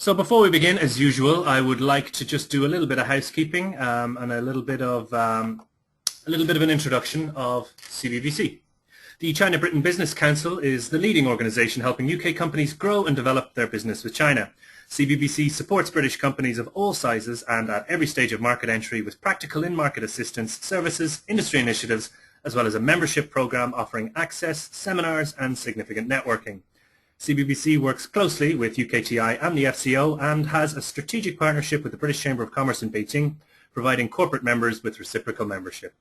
So before we begin, as usual, I would like to just do a little bit of housekeeping and a little bit of an introduction of CBBC. The China-Britain Business Council is the leading organisation helping UK companies grow and develop their business with China. CBBC supports British companies of all sizes and at every stage of market entry with practical in-market assistance, services, industry initiatives, as well as a membership programme offering access, seminars and significant networking. CBBC works closely with UKTI and the FCO and has a strategic partnership with the British Chamber of Commerce in Beijing, providing corporate members with reciprocal membership.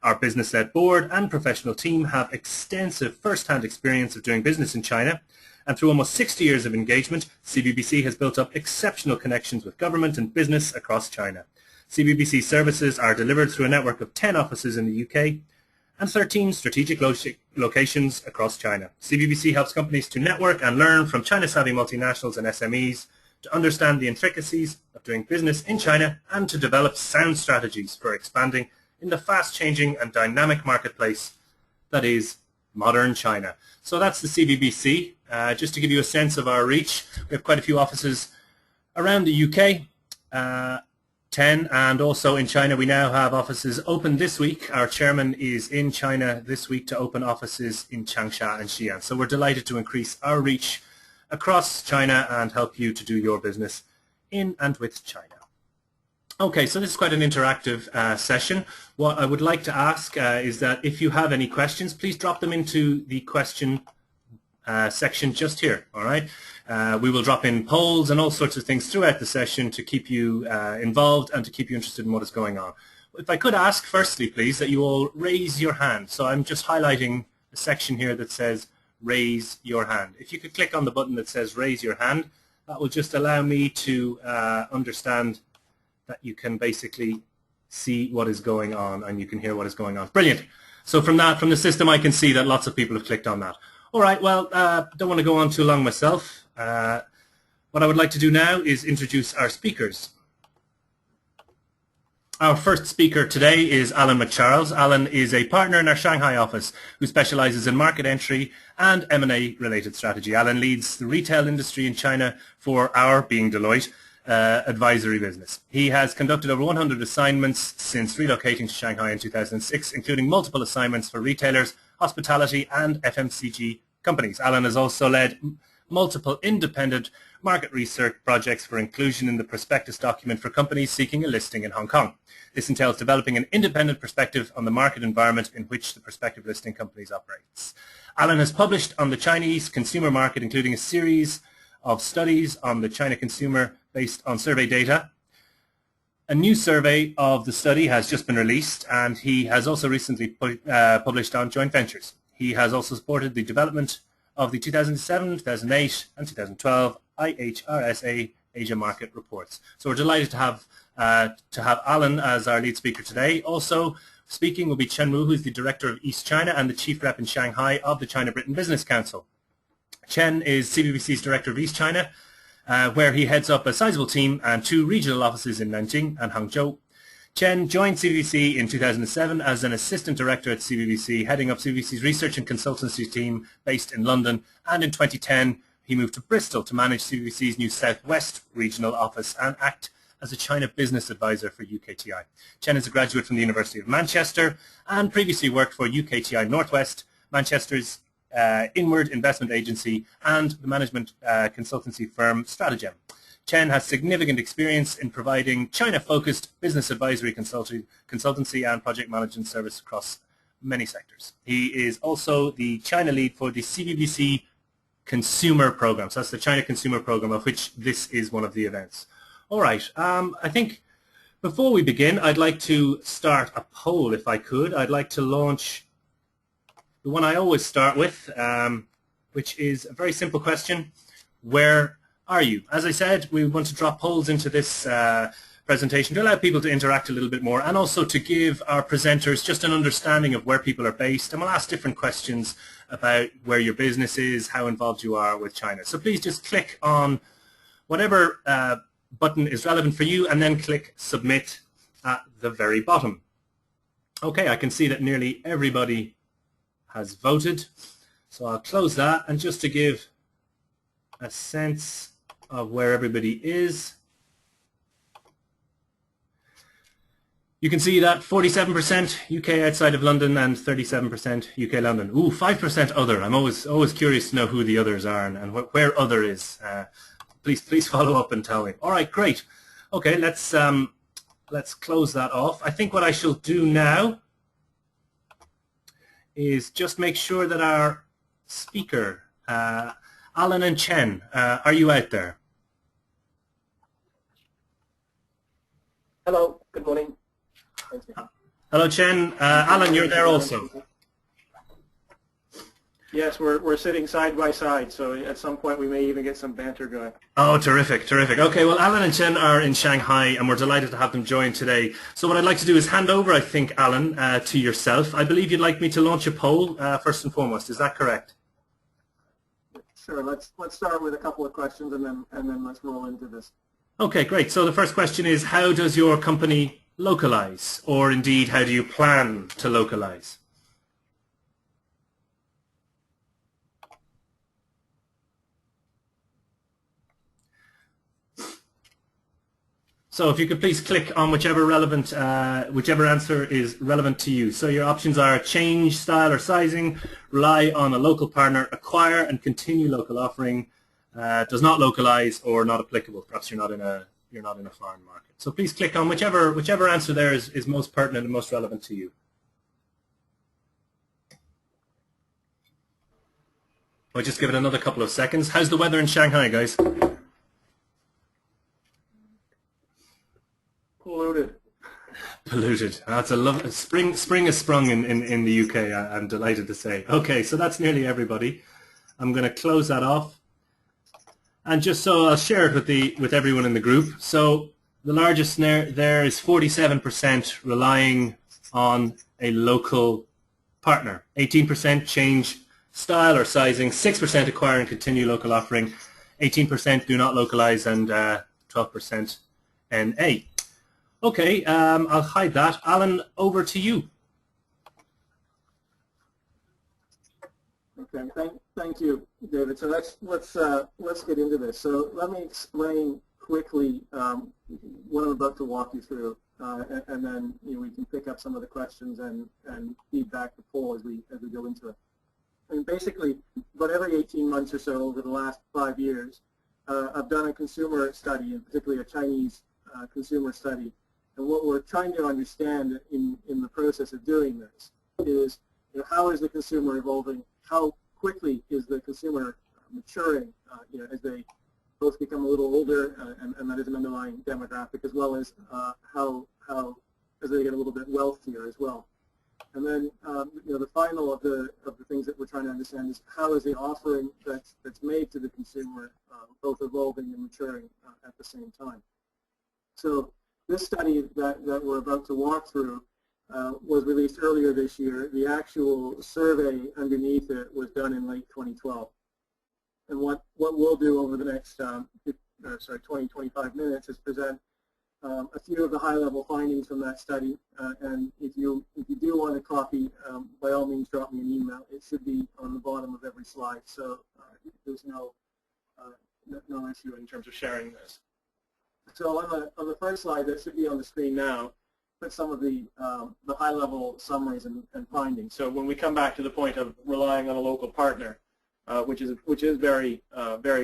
Our business-led board and professional team have extensive first-hand experience of doing business in China, and through almost 60 years of engagement, CBBC has built up exceptional connections with government and business across China. CBBC services are delivered through a network of 10 offices in the UK and 13 strategic locations across China. CBBC helps companies to network and learn from China-savvy multinationals and SMEs, to understand the intricacies of doing business in China and to develop sound strategies for expanding in the fast-changing and dynamic marketplace that is modern China. So that's the CBBC. Just to give you a sense of our reach, we have quite a few offices around the UK, 10, and also in China. We now have offices open this week. Our chairman is in China this week to open offices in Changsha and Xi'an. So we're delighted to increase our reach across China and help you to do your business in and with China. Okay, so this is quite an interactive session. What I would like to ask is that if you have any questions, please drop them into the question section just here, all right? We will drop in polls and all sorts of things throughout the session to keep you involved and to keep you interested in what is going on. If I could ask, firstly, please, that you all raise your hand. So I'm just highlighting the section here that says raise your hand. If you could click on the button that says raise your hand, that will just allow me to understand that you can basically see what is going on and you can hear what is going on. Brilliant. So from the system, I can see that lots of people have clicked on that. All right, well, don't want to go on too long myself. What I would like to do now is introduce our speakers. Our first speaker today is Alan MacCharles. Alan is a partner in our Shanghai office who specializes in market entry and M&A related strategy. Alan leads the retail industry in China for our, being Deloitte, advisory business. He has conducted over 100 assignments since relocating to Shanghai in 2006, including multiple assignments for retailers, hospitality and FMCG companies. Alan has also led multiple independent market research projects for inclusion in the prospectus document for companies seeking a listing in Hong Kong. This entails developing an independent perspective on the market environment in which the prospective listing companies operates. Alan has published on the Chinese consumer market, including a series of studies on the China consumer based on survey data. A new survey of the study has just been released, and he has also recently published on joint ventures. He has also supported the development of the 2007, 2008 and 2012 IHRSA Asia Market reports. So we're delighted to have Alan as our lead speaker today. Also speaking will be Chen, who is the Director of East China and the Chief Rep in Shanghai of the China-Britain Business Council. Chen is CBBC's Director of East China, where he heads up a sizable team and 2 regional offices in Nanjing and Hangzhou. Chen joined CBBC in 2007 as an assistant director at CBBC, heading up CBBC's research and consultancy team based in London, and in 2010 he moved to Bristol to manage CBBC's new Southwest regional office and act as a China business advisor for UKTI. Chen is a graduate from the University of Manchester and previously worked for UKTI Northwest, Manchester's inward investment agency, and the management consultancy firm Stratagem. Chen has significant experience in providing China-focused business advisory consultancy and project management service across many sectors. He is also the China lead for the CBBC Consumer Program. So that's the China Consumer Program, of which this is one of the events. All right, I think before we begin, I'd like to start a poll, if I could. I'd like to launch the one I always start with, which is a very simple question. Where are you? As I said, we want to drop polls into this presentation to allow people to interact a little bit more, and also to give our presenters just an understanding of where people are based, and we'll ask different questions about where your business is, how involved you are with China. So please just click on whatever button is relevant for you and then click submit at the very bottom. Okay, I can see that nearly everybody has voted, so I'll close that, and just to give a sense of where everybody is. You can see that 47% UK outside of London and 37% UK London. Ooh, 5% other. I'm always curious to know who the others are and where other is. Please follow up and tell me. All right, great. Okay, let's close that off. I think what I shall do now is just make sure that our speaker, Alan and Chen, are you out there? Hello, good morning. Hello, Chen. Alan, you're there also. Yes, we're sitting side by side, so at some point we may even get some banter going. Oh, terrific, terrific. Okay, well, Alan and Chen are in Shanghai, and we're delighted to have them join today. So what I'd like to do is hand over, I think, Alan, to yourself. I believe you'd like me to launch a poll first and foremost. Is that correct? Sure. Let's start with a couple of questions, and then let's roll into this. Okay, great. So the first question is, how does your company localize, or indeed, how do you plan to localize? So if you could please click on whichever answer is relevant to you. So your options are change style or sizing, rely on a local partner, acquire and continue local offering, does not localize, or not applicable. Perhaps you're not in a foreign market. So please click on whichever answer there is most pertinent and most relevant to you. I'll just give it another couple of seconds. How's the weather in Shanghai, guys? Polluted. Polluted. That's a lovely spring has sprung in the UK, I'm delighted to say. Okay, so that's nearly everybody. I'm going to close that off. And just so I'll share it with everyone in the group. So the largest there is 47% relying on a local partner. 18% change style or sizing. 6% acquire and continue local offering. 18% do not localize, and 12% NA. Okay, I'll hide that. Alan, over to you. Okay, thank you, David. So let's get into this. So let me explain quickly what I'm about to walk you through, and then we can pick up some of the questions and feed back the poll as we go into it. I mean, basically, about every 18 months or so over the last 5 years, I've done a consumer study, and particularly a Chinese consumer study. And what we're trying to understand in the process of doing this is, how is the consumer evolving? How quickly is the consumer maturing? As they both become a little older, and that is an underlying demographic, as well as how as they get a little bit wealthier as well. And then the final of the things that we're trying to understand is, how is the offering that's made to the consumer both evolving and maturing at the same time. So this study that we're about to walk through was released earlier this year. The actual survey underneath it was done in late 2012. And what we'll do over the next 20-25 minutes is present a few of the high-level findings from that study. And if you do want a copy, by all means, drop me an email. It should be on the bottom of every slide, so there's no issue in terms of sharing this. So on the first slide that should be on the screen now, put some of the high-level summaries and findings. So when we come back to the point of relying on a local partner, which is very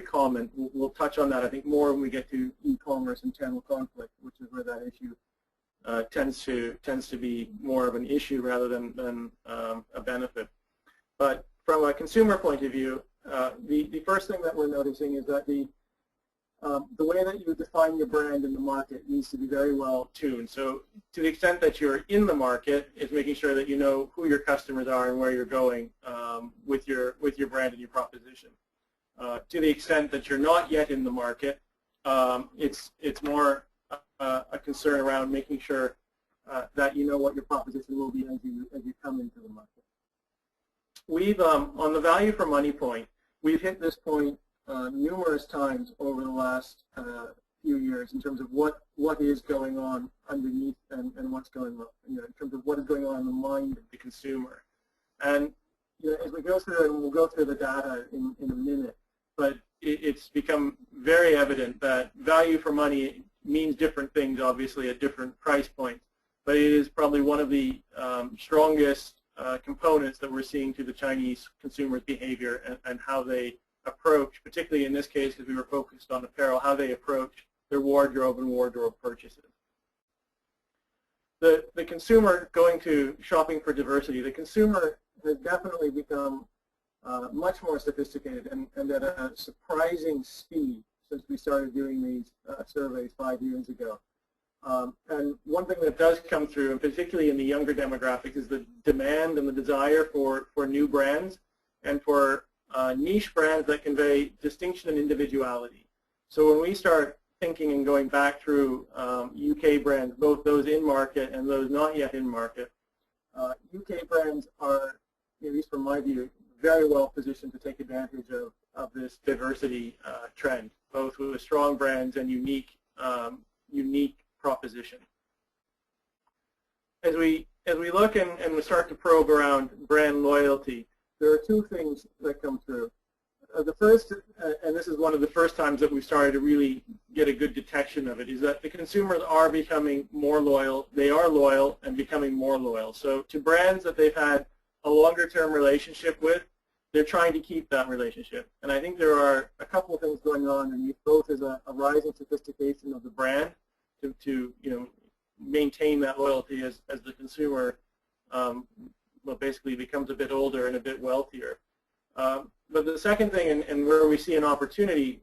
common, we'll touch on that I think more when we get to e-commerce and channel conflict, which is where that issue tends to be more of an issue rather than a benefit. But from a consumer point of view, the first thing that we're noticing is that the way that you define your brand in the market needs to be very well tuned. So to the extent that you're in the market, is making sure that you know who your customers are and where you're going with your brand and your proposition. To the extent that you're not yet in the market, it's more a concern around making sure that you know what your proposition will be as you come into the market. We've on the value for money point, we've hit this point numerous times over the last few years in terms of what is going on underneath and what's going on, in terms of what is going on in the mind of the consumer. And as we go through it, and we'll go through the data in a minute, but it's become very evident that value for money means different things, obviously, at different price points. But it is probably one of the strongest components that we're seeing to the Chinese consumers' behavior and how they approach, particularly in this case, because we were focused on apparel, how they approach their wardrobe and wardrobe purchases. The consumer going to shopping for diversity, the consumer has definitely become much more sophisticated and at a surprising speed since we started doing these surveys 5 years ago. And one thing that does come through, and particularly in the younger demographic, is the demand and the desire for new brands and for niche brands that convey distinction and individuality. So when we start thinking and going back through UK brands, both those in market and those not yet in market, UK brands are, at least from my view, very well positioned to take advantage of this diversity trend, both with strong brands and unique proposition. As we look and we start to probe around brand loyalty, there are two things that come through. The first, and this is one of the first times that we've started to really get a good detection of it, is that the consumers are becoming more loyal. They are loyal and becoming more loyal. So to brands that they've had a longer-term relationship with, they're trying to keep that relationship. And I think there are a couple of things going on, and both is a rising sophistication of the brand to maintain that loyalty as the consumer basically becomes a bit older and a bit wealthier. But the second thing, and where we see an opportunity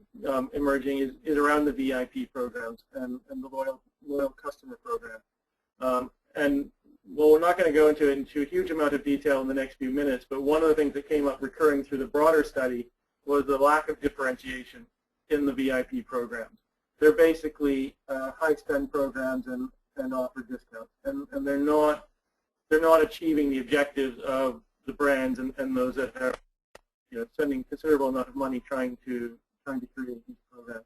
emerging, is around the VIP programs and the loyal customer program. And well, we're not going to go into a huge amount of detail in the next few minutes, but one of the things that came up recurring through the broader study was the lack of differentiation in the VIP programs. They're basically high-spend programs and offer discounts, and they're not achieving the objectives of the brands and those that are spending considerable amount of money trying to create these programs.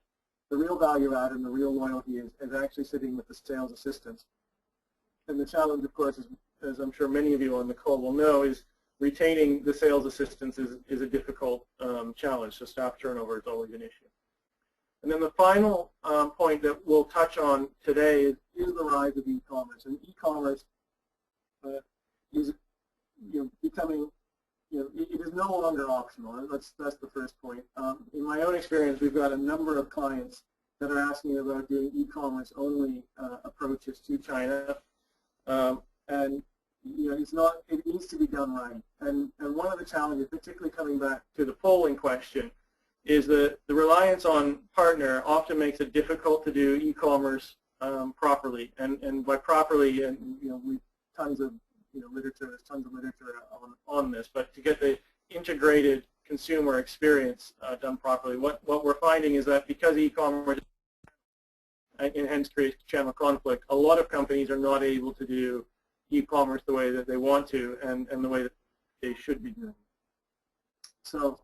The real value add and the real loyalty is actually sitting with the sales assistants. And the challenge, of course, as I'm sure many of you on the call will know, is retaining the sales assistants is a difficult challenge. So staff turnover is always an issue. And then the final point that we'll touch on today is the rise of e-commerce. And e-commerce is becoming, it is no longer optional. That's the first point. In my own experience, we've got a number of clients that are asking about doing e-commerce only approaches to China. And it needs to be done right. And one of the challenges, particularly coming back to the polling question, is that the reliance on partner often makes it difficult to do e-commerce properly. And by properly, and we tons of literature, there's tons of literature on this, but to get the integrated consumer experience done properly, what we're finding is that because e-commerce and hence creates channel conflict, a lot of companies are not able to do e-commerce the way that they want to and the way that they should be doing. So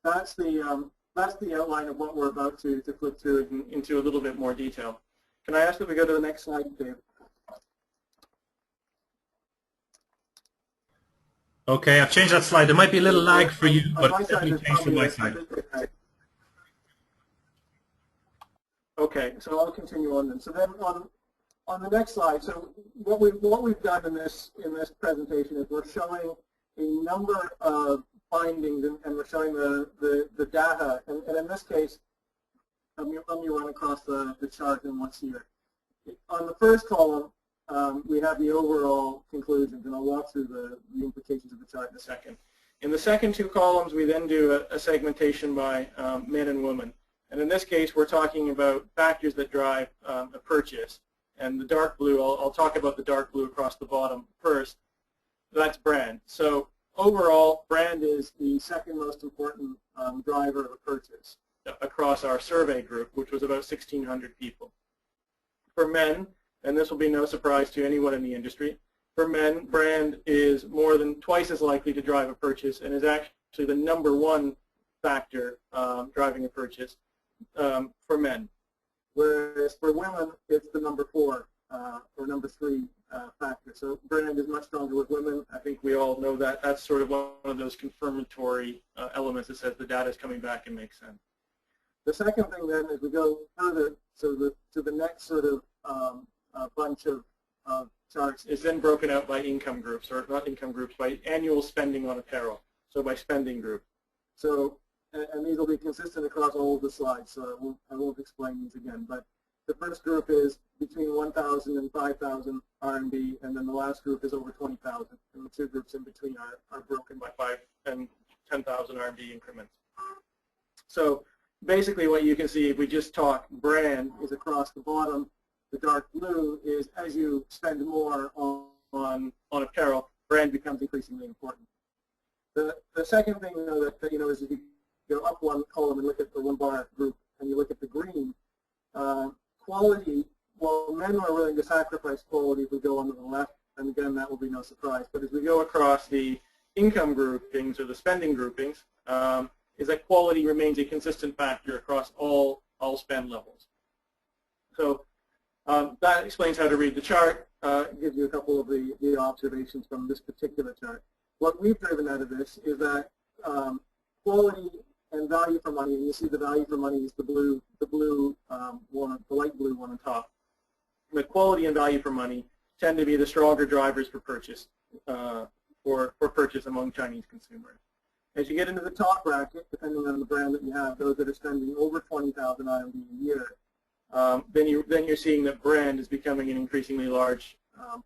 that's the outline of what we're about to flip through into a little bit more detail. Can I ask that we go to the next slide, Dave? Okay, I've changed that slide. There might be a little lag for you, but it's definitely changed from my side. Okay, so I'll continue on then. So then on the next slide, so what we've done in this presentation is we're showing a number of findings and we're showing the data. And in this case, let me run across the chart and what's here. On the first column, we have the overall conclusions, and I'll walk through the implications of the chart in a second. In the second two columns, we then do a segmentation by men and women. And in this case, we're talking about factors that drive a purchase. And the dark blue, I'll talk about the dark blue across the bottom first. That's brand. So overall, brand is the second most important driver of a purchase across our survey group, which was about 1,600 people. For men, and this will be no surprise to anyone in the industry, for men, brand is more than twice as likely to drive a purchase and is actually the #1 factor driving a purchase for men. Whereas for women, it's the #4 or #3 factor. So brand is much stronger with women. I think we all know that. That's sort of one of those confirmatory elements that says the data is coming back and makes sense. The second thing then, as we go further to the next sort of bunch of charts, is then broken out by income groups, or not income groups, by annual spending on apparel. So by spending group. So, and these will be consistent across all of the slides, so I won't explain these again. But the first group is between 1,000 and 5,000 RMB, and then the last group is over 20,000. And the two groups in between are broken by 5 and 10,000 RMB increments. So basically what you can see, if we just talk brand, is across the bottom. The dark blue is as you spend more on apparel, brand becomes increasingly important. The second thing, though, that you know, is if you go up one column and look at the one bar group, and you look at the green, quality, well, men are willing to sacrifice quality if we go on to the left, and again, that will be no surprise. But as we go across the income groupings or the spending groupings, is that quality remains a consistent factor across all spend levels. So that explains how to read the chart. Gives you a couple of the observations from this particular chart. What we've driven out of this is that quality and value for money, and you see the value for money is the light blue one on top. The quality and value for money tend to be the stronger drivers for purchase, for purchase among Chinese consumers. As you get into the top bracket, depending on the brand that you have, those that are spending over 20,000 RMB a year, then you're seeing that brand is becoming an increasingly large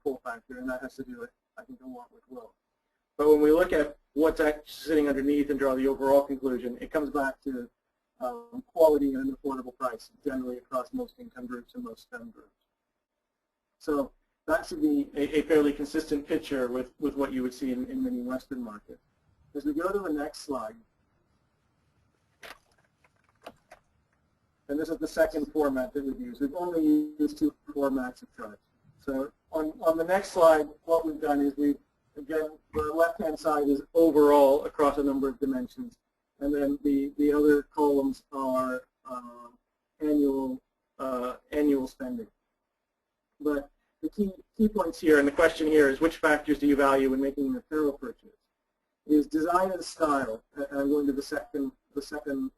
pull factor, and that has to do with, I think, a lot with will. But when we look at what's actually sitting underneath and draw the overall conclusion, it comes back to quality and an affordable price, generally across most income groups and most spend groups. So that should be a fairly consistent picture with what you would see in many Western markets. As we go to the next slide, and this is the second format that we've used. We've only used two formats of charts. So on the next slide, what we've done is again, the left-hand side is overall across a number of dimensions, and then the other columns are annual spending. But the key points here, and the question here is, which factors do you value when making an apparel purchase? Is design and style. I'm going to the second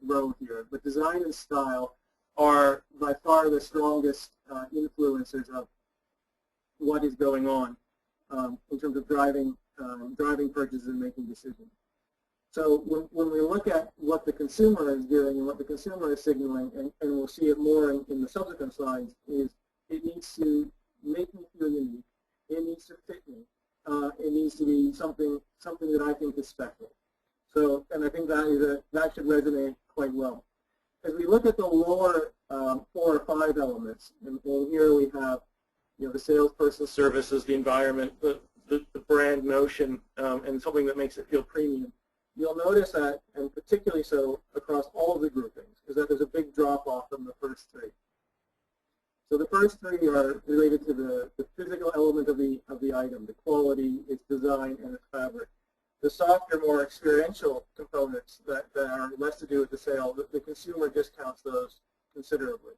row here. But design and style are by far the strongest influencers of what is going on in terms of driving purchases and making decisions. So when we look at what the consumer is doing and what the consumer is signaling, and we'll see it more in the subsequent slides, is it needs to make me feel unique. It needs to fit me. It needs to be something that I think is special. So, and I think that should resonate quite well. As we look at the lower 4 or 5 elements, and here we have, you know, the salesperson services, the environment, the brand notion, and something that makes it feel premium. You'll notice that, and particularly so across all of the groupings, is that there's a big drop-off from the first 3. So the first 3 are related to the physical element of the item, the quality, its design, and its fabric. The softer, more experiential components that are less to do with the sale, the consumer discounts those considerably.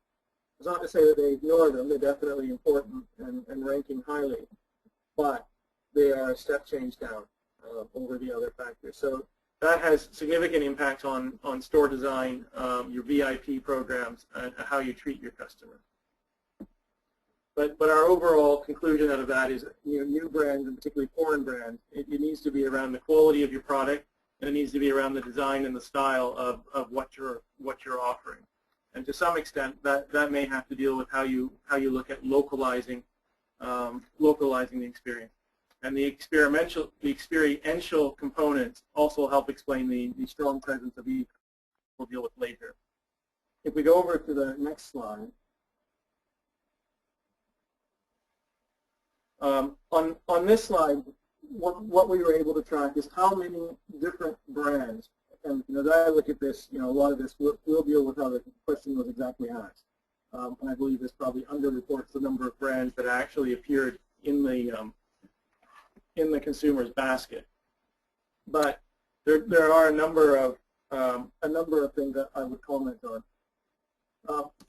It's not to say that they ignore them. They're definitely important and ranking highly, but they are a step change down over the other factors. So that has significant impact on store design, your VIP programs, and how you treat your customers. But our overall conclusion out of that is, you know, new brands, and particularly foreign brands, it needs to be around the quality of your product, and it needs to be around the design and the style of what you're offering. And to some extent, that may have to deal with how you look at localizing the experience. And the experiential components also help explain the strong presence of e we'll deal with later. If we go over to the next slide. On this slide, what we were able to track is how many different brands, and you know, as I look at this, you know, a lot of this we'll deal with how the question was exactly asked. And I believe this probably underreports the number of brands that actually appeared in the consumer's basket. But there are a number of things that I would comment on.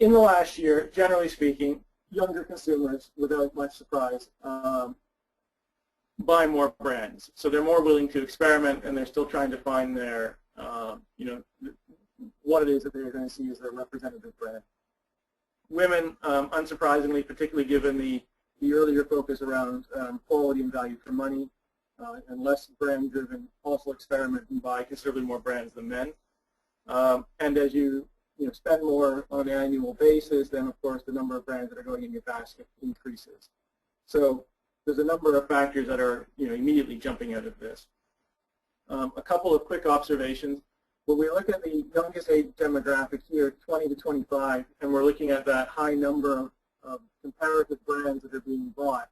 In the last year, generally speaking, younger consumers, without much surprise, buy more brands. So they're more willing to experiment, and they're still trying to find their, you know, what it is that they're going to see as their representative brand. Women, unsurprisingly, particularly given the earlier focus around quality and value for money, and less brand-driven, also experiment and buy considerably more brands than men. And as you spend more on an annual basis, then of course the number of brands that are going in your basket increases. So there's a number of factors that are immediately jumping out of this. A couple of quick observations. When we look at the youngest age demographic here, 20 to 25, and we're looking at that high number of comparative brands that are being bought,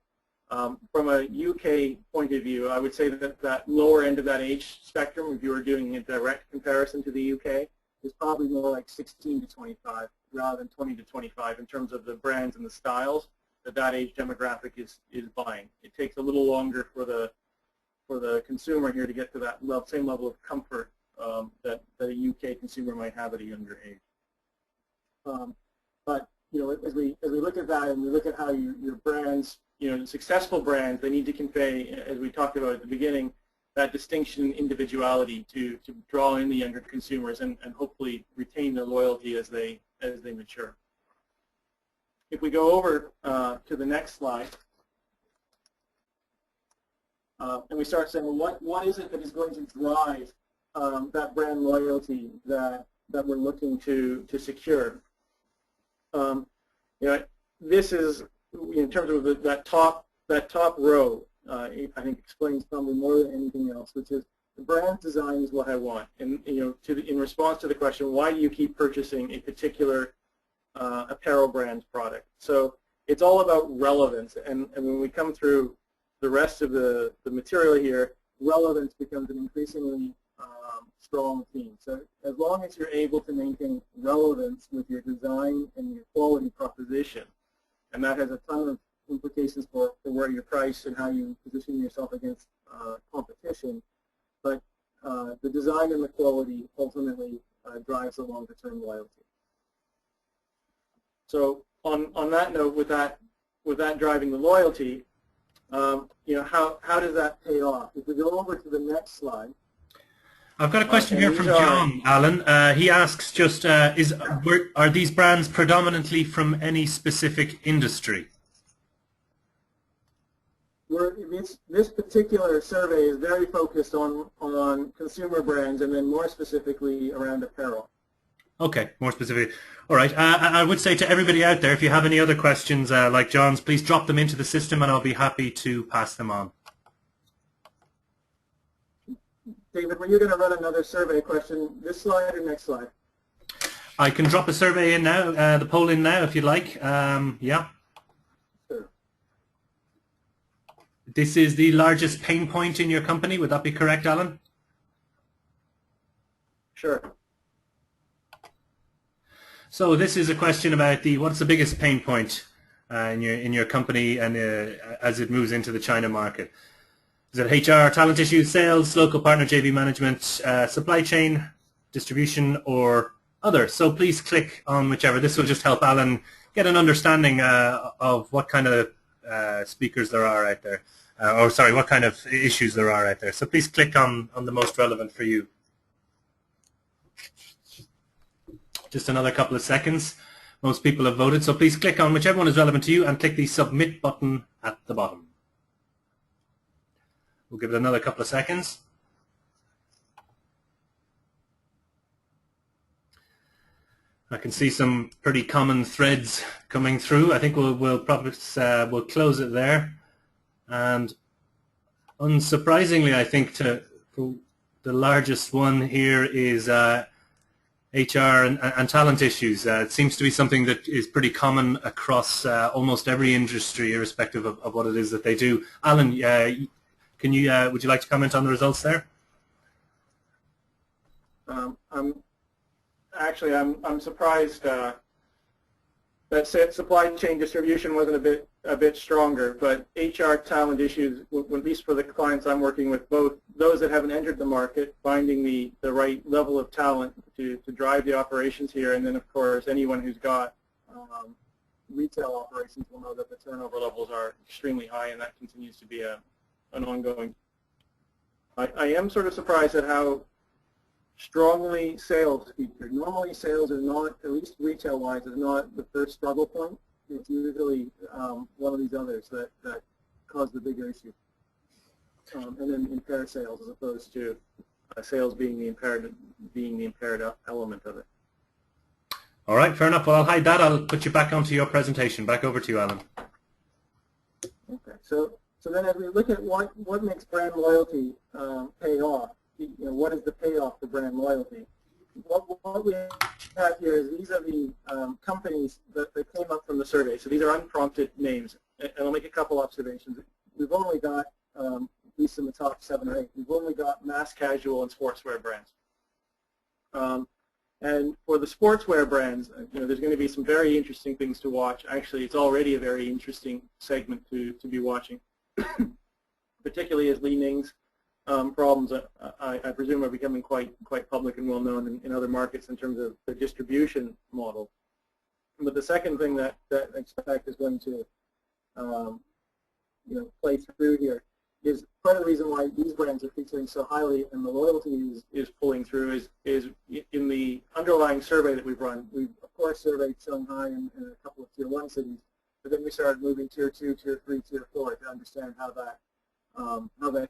from a UK point of view, I would say that that lower end of that age spectrum, if you were doing a direct comparison to the UK, is probably more like 16 to 25 rather than 20 to 25 in terms of the brands and the styles that age demographic is buying. It takes a little longer for the consumer here to get to that same level of comfort that a UK consumer might have at a younger age. But as we look at that and we look at how your brands, successful brands, they need to convey, as we talked about at the beginning, that distinction and individuality to draw in the younger consumers and hopefully retain their loyalty as they mature. If we go over to the next slide, and we start saying, well, what is it that is going to drive that brand loyalty that we're looking to secure? This is, in terms of that top row, I think explains probably more than anything else, which is the brand design is what I want. And in response to the question, why do you keep purchasing a particular apparel brand's product? So it's all about relevance. And when we come through the rest of the material here, relevance becomes an increasingly strong theme. So as long as you're able to maintain relevance with your design and your quality proposition, and that has a ton of implications for where you're priced and how you position yourself against competition, but the design and the quality ultimately drives the longer-term loyalty. So on that note, with that driving the loyalty, how does that pay off? If we go over to the next slide. I've got a question here from John, Alan. He asks just, are these brands predominantly from any specific industry? This particular survey is very focused on consumer brands and then more specifically around apparel. Okay, more specific. All right. I would say to everybody out there, if you have any other questions like John's, please drop them into the system and I'll be happy to pass them on. David, were you going to run another survey question, this slide or next slide? I can drop a survey in now, the poll in now if you'd like. Yeah. Sure. This is the largest pain point in your company. Would that be correct, Alan? Sure. So this is a question about what's the biggest pain point in your company and as it moves into the China market. Is it HR, talent issues, sales, local partner, JV management, supply chain, distribution, or other? So please click on whichever. This will just help Alan get an understanding of what kind of speakers there are out there, or sorry, what kind of issues there are out there. So please click on the most relevant for you. Just another couple of seconds. Most people have voted, so please click on whichever one is relevant to you and click the submit button at the bottom. We'll give it another couple of seconds. I can see some pretty common threads coming through. I think we'll probably we'll close it there. And unsurprisingly, I think the largest one here is HR and talent issues. It seems to be something that is pretty common across almost every industry, irrespective of what it is that they do. Alan, would you like to comment on the results there? I'm surprised that supply chain distribution wasn't a bit stronger, but HR talent issues, at least for the clients I'm working with, both those that haven't entered the market, finding the right level of talent to drive the operations here, and then of course anyone who's got retail operations will know that the turnover levels are extremely high, and that continues to be an ongoing. I am sort of surprised at how strongly sales featured. Normally sales are not, at least retail-wise, is not the first struggle point. It's usually one of these others that cause the bigger issue. And then impaired sales as opposed to sales being the impaired element of it. All right, fair enough. Well, I'll hide that. I'll put you back onto your presentation. Back over to you, Alan. Okay, so then as we look at what makes brand loyalty pay off, what is the payoff for brand loyalty? What we have here is these are the companies that came up from the survey. So these are unprompted names, and I'll make a couple observations. We've only got, at least in the top 7 or 8, we've only got mass casual and sportswear brands. And for the sportswear brands, there's going to be some very interesting things to watch. Actually, it's already a very interesting segment to be watching, particularly as Li Ning's problems, I presume, are becoming quite public and well known in other markets in terms of the distribution model. But the second thing that I expect is going to play through here is part of the reason why these brands are featuring so highly and the loyalty is pulling through is in the underlying survey that we've run. We've of course surveyed Shanghai and a couple of Tier 1 cities, but then we started moving Tier 2, Tier 3, Tier 4 to understand how that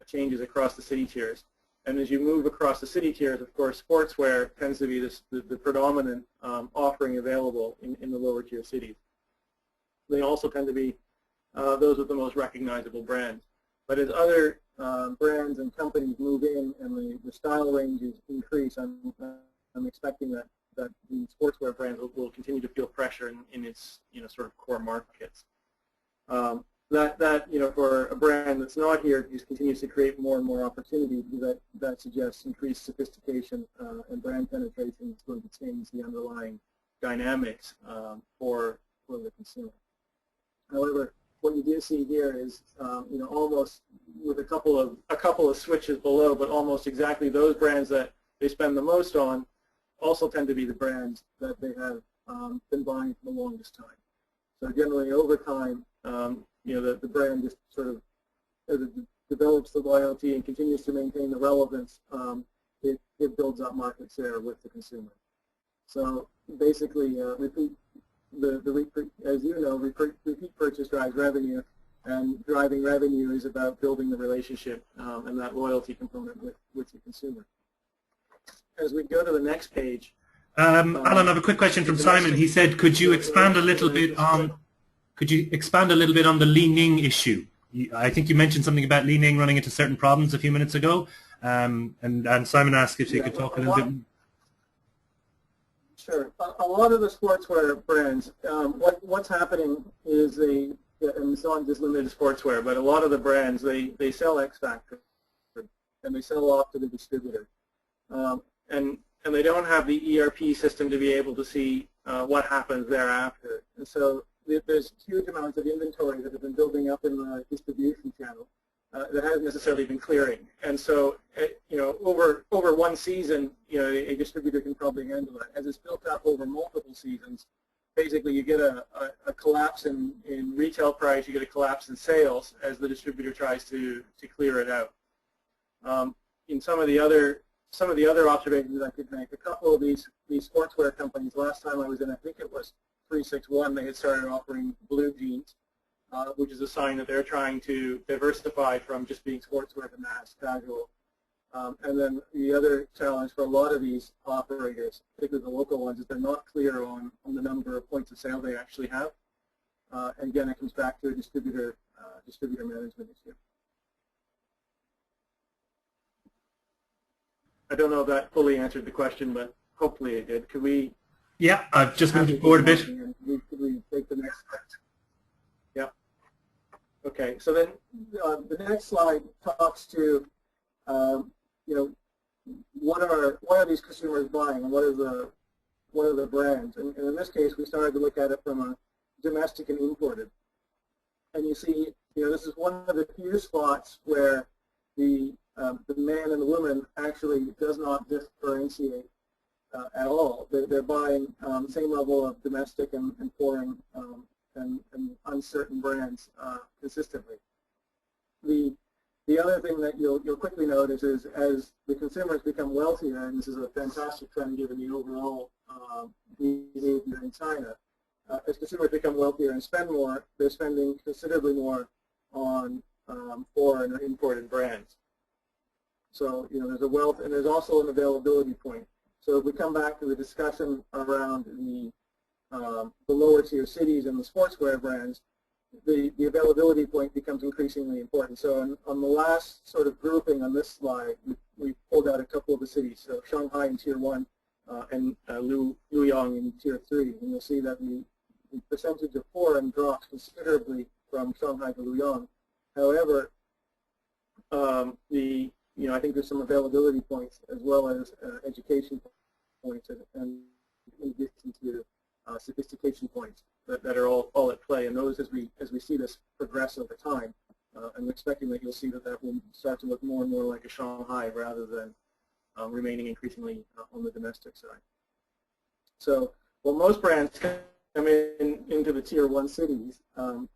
changes across the city tiers. And as you move across the city tiers, of course, sportswear tends to be the predominant offering available in the lower tier cities. They also tend to be those with the most recognizable brands. But as other brands and companies move in and the style ranges increase, I'm expecting that the sportswear brands will continue to feel pressure in its sort of core markets. For a brand that's not here just continues to create more and more opportunity. That suggests increased sophistication and brand penetration is going to change the underlying dynamics for the consumer. However, what you do see here is almost with a couple of switches below, but almost exactly those brands that they spend the most on also tend to be the brands that they have been buying for the longest time. So generally over time, the brand just sort of, as it develops the loyalty and continues to maintain the relevance, it builds up market share with the consumer. So basically, as you know, repeat purchase drives revenue, and driving revenue is about building the relationship and that loyalty component with the consumer. As we go to the next page. Alan, I have a quick question from Simon. He said, could you expand a little bit on the Li Ning issue? I think you mentioned something about Li Ning running into certain problems a few minutes ago, and Simon asked if you could talk a little bit. Sure. A lot of the sportswear brands, what's happening is and it's not just limited to sportswear, but a lot of the brands, they sell X Factor, and they sell off to the distributor. And they don't have the ERP system to be able to see what happens thereafter. And so there's huge amounts of inventory that have been building up in the distribution channel that hasn't necessarily been clearing. And so, over one season, a distributor can probably handle it. As it's built up over multiple seasons, basically you get a collapse in retail price, you get a collapse in sales as the distributor tries to clear it out. In some of the other observations I could make, a couple of these sportswear companies, last time I was in, I think it was 361, they had started offering blue jeans, which is a sign that they're trying to diversify from just being sportswear to mass casual. And then the other challenge for a lot of these operators, particularly the local ones, is they're not clear on the number of points of sale they actually have. And again, it comes back to a distributor management issue. I don't know if that fully answered the question, but hopefully it did. Could we? Yeah, I've just moved it forward a bit. Could we take the next slide? Yeah. Okay. So then the next slide talks to, what are these consumers buying, and what are the brands? And in this case, we started to look at it from a domestic and imported. And you see, this is one of the few spots where the man and the woman actually does not differentiate at all. They're buying same level of domestic and foreign and uncertain brands consistently. The other thing that you'll quickly notice is as the consumers become wealthier, and this is a fantastic trend given the overall behavior in China, as consumers become wealthier and spend more, they're spending considerably more on foreign or imported brands. So there's a wealth, and there's also an availability point. So if we come back to the discussion around the lower tier cities and the sportswear brands, the availability point becomes increasingly important. So on the last sort of grouping on this slide, we pulled out a couple of the cities, so Shanghai in Tier 1 and Luoyang in Tier 3. And you'll see that the percentage of foreign drops considerably from Shanghai to Luoyang. However, I think there's some availability points as well as education points and in addition to sophistication points that are all at play, and those as we see this progress over time, I'm expecting that you'll see that will start to look more and more like a Shanghai rather than remaining increasingly on the domestic side. So while most brands come into the Tier 1 cities,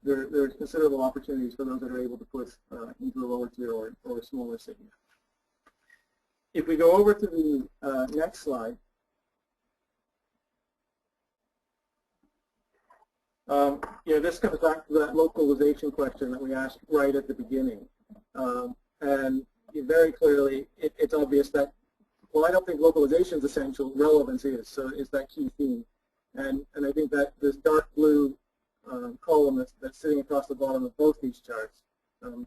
there are considerable opportunities for those that are able to push into a lower tier or a smaller city. If we go over to the next slide, this comes back to that localization question that we asked right at the beginning. And very clearly, it's obvious that, well, I don't think localization is essential, relevance is. So it's that key theme. And I think that this dark blue column that's sitting across the bottom of both these charts,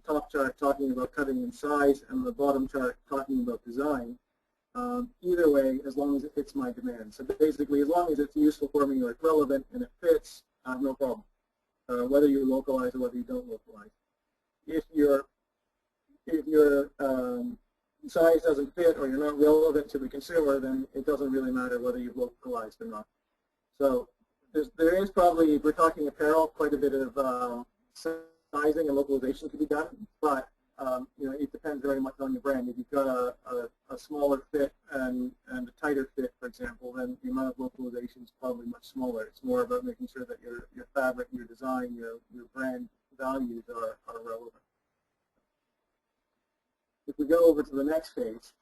top chart talking about cutting in size and the bottom chart talking about design, either way, as long as it fits my demand. So basically, as long as it's useful for me or it's relevant and it fits, no problem, whether you localize or whether you don't localize. If your size doesn't fit or you're not relevant to the consumer, then it doesn't really matter whether you've localized or not. So there is probably, if we're talking apparel, quite a bit of sizing and localization to be done, but it depends very much on your brand. If you've got a smaller fit and a tighter fit, for example, then the amount of localization is probably much smaller. It's more about making sure that your fabric, your design, your brand values are relevant. If we go over to the next page,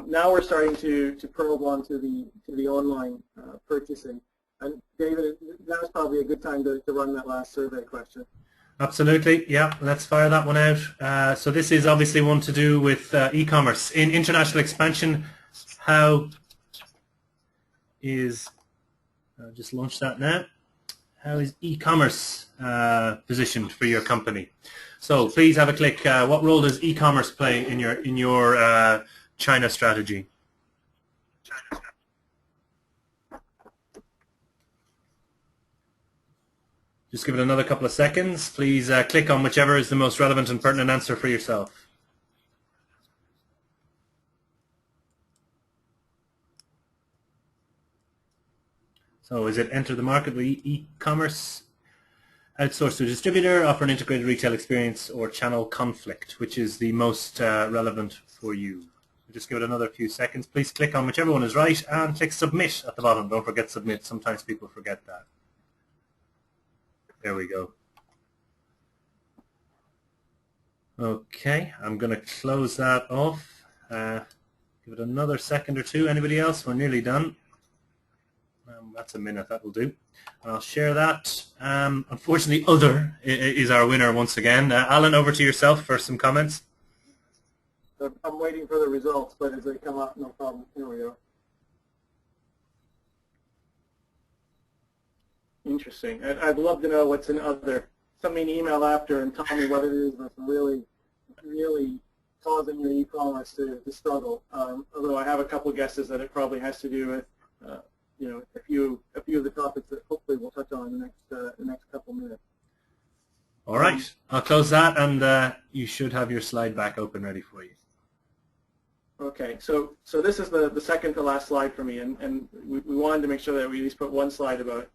now we're starting to probe onto the online purchasing. And David, now's probably a good time to run that last survey question. Absolutely, yeah, let's fire that one out. So this is obviously one to do with e-commerce. In international expansion, how is, I'll just launch that now, how is e-commerce positioned for your company? So please have a click. What role does e-commerce play in your China strategy? Just give it another couple of seconds. Please click on whichever is the most relevant and pertinent answer for yourself. So is it enter the market with e-commerce, outsource to a distributor, offer an integrated retail experience, or channel conflict? Which is the most relevant for you? Just give it another few seconds. Please click on whichever one is right and click submit at the bottom. Don't forget submit. Sometimes people forget that. There we go. Okay, I'm going to close that off. Give it another second or two. Anybody else? We're nearly done. That's a minute. That will do. I'll share that. Unfortunately, other is our winner once again. Alan, over to yourself for some comments. I'm waiting for the results, but as they come up, no problem. Here we go. Interesting. I'd love to know what's in other. Send me an email after and tell me what it is that's really causing your e-commerce to struggle. Although I have a couple of guesses that it probably has to do with, a few of the topics that hopefully we'll touch on in the next couple of minutes. All right. I'll close that, and you should have your slide back open ready for you. Okay, so this is the second to last slide for me, and we wanted to make sure that we at least put one slide about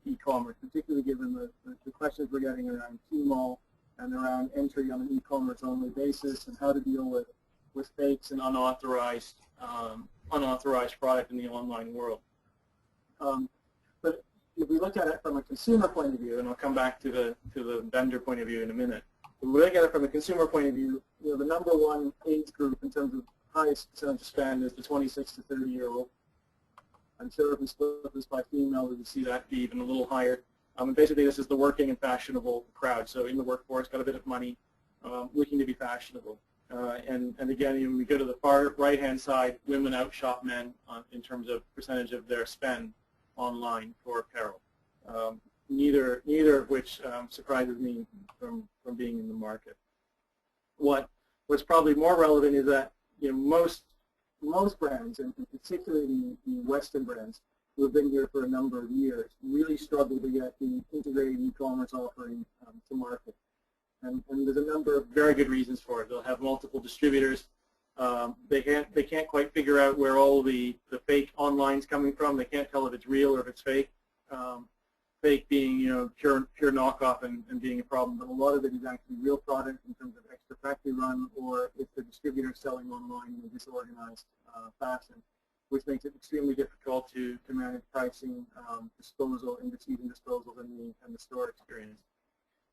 e-commerce, particularly given the questions we're getting around Tmall and around entry on an e-commerce only basis and how to deal with fakes and unauthorized product in the online world. But if we look at it from a consumer point of view, and I'll come back to the vendor point of view in a minute. If we look at it from a consumer point of view, the number one age group in terms of highest percentage of spend is the 26 to 30-year-old. I'm sure if we split this by female, we would see that be even a little higher. And basically, this is the working and fashionable crowd. So in the workforce, got a bit of money, looking to be fashionable. And again, when we go to the far right-hand side, women outshop men in terms of percentage of their spend online for apparel. Neither of which surprises me from being in the market. What's probably more relevant is that most brands, and particularly the Western brands, who have been here for a number of years, really struggle to get the integrated e-commerce offering to market. And there's a number of very good reasons for it. They'll have multiple distributors. They can't quite figure out where all the fake online's coming from. They can't tell if it's real or if it's fake. Fake being pure knockoff and being a problem, but a lot of it is actually real product in terms of extra factory run, or if the distributor selling online in a disorganized fashion, which makes it extremely difficult to manage pricing, disposal, in-between disposal, and the store experience.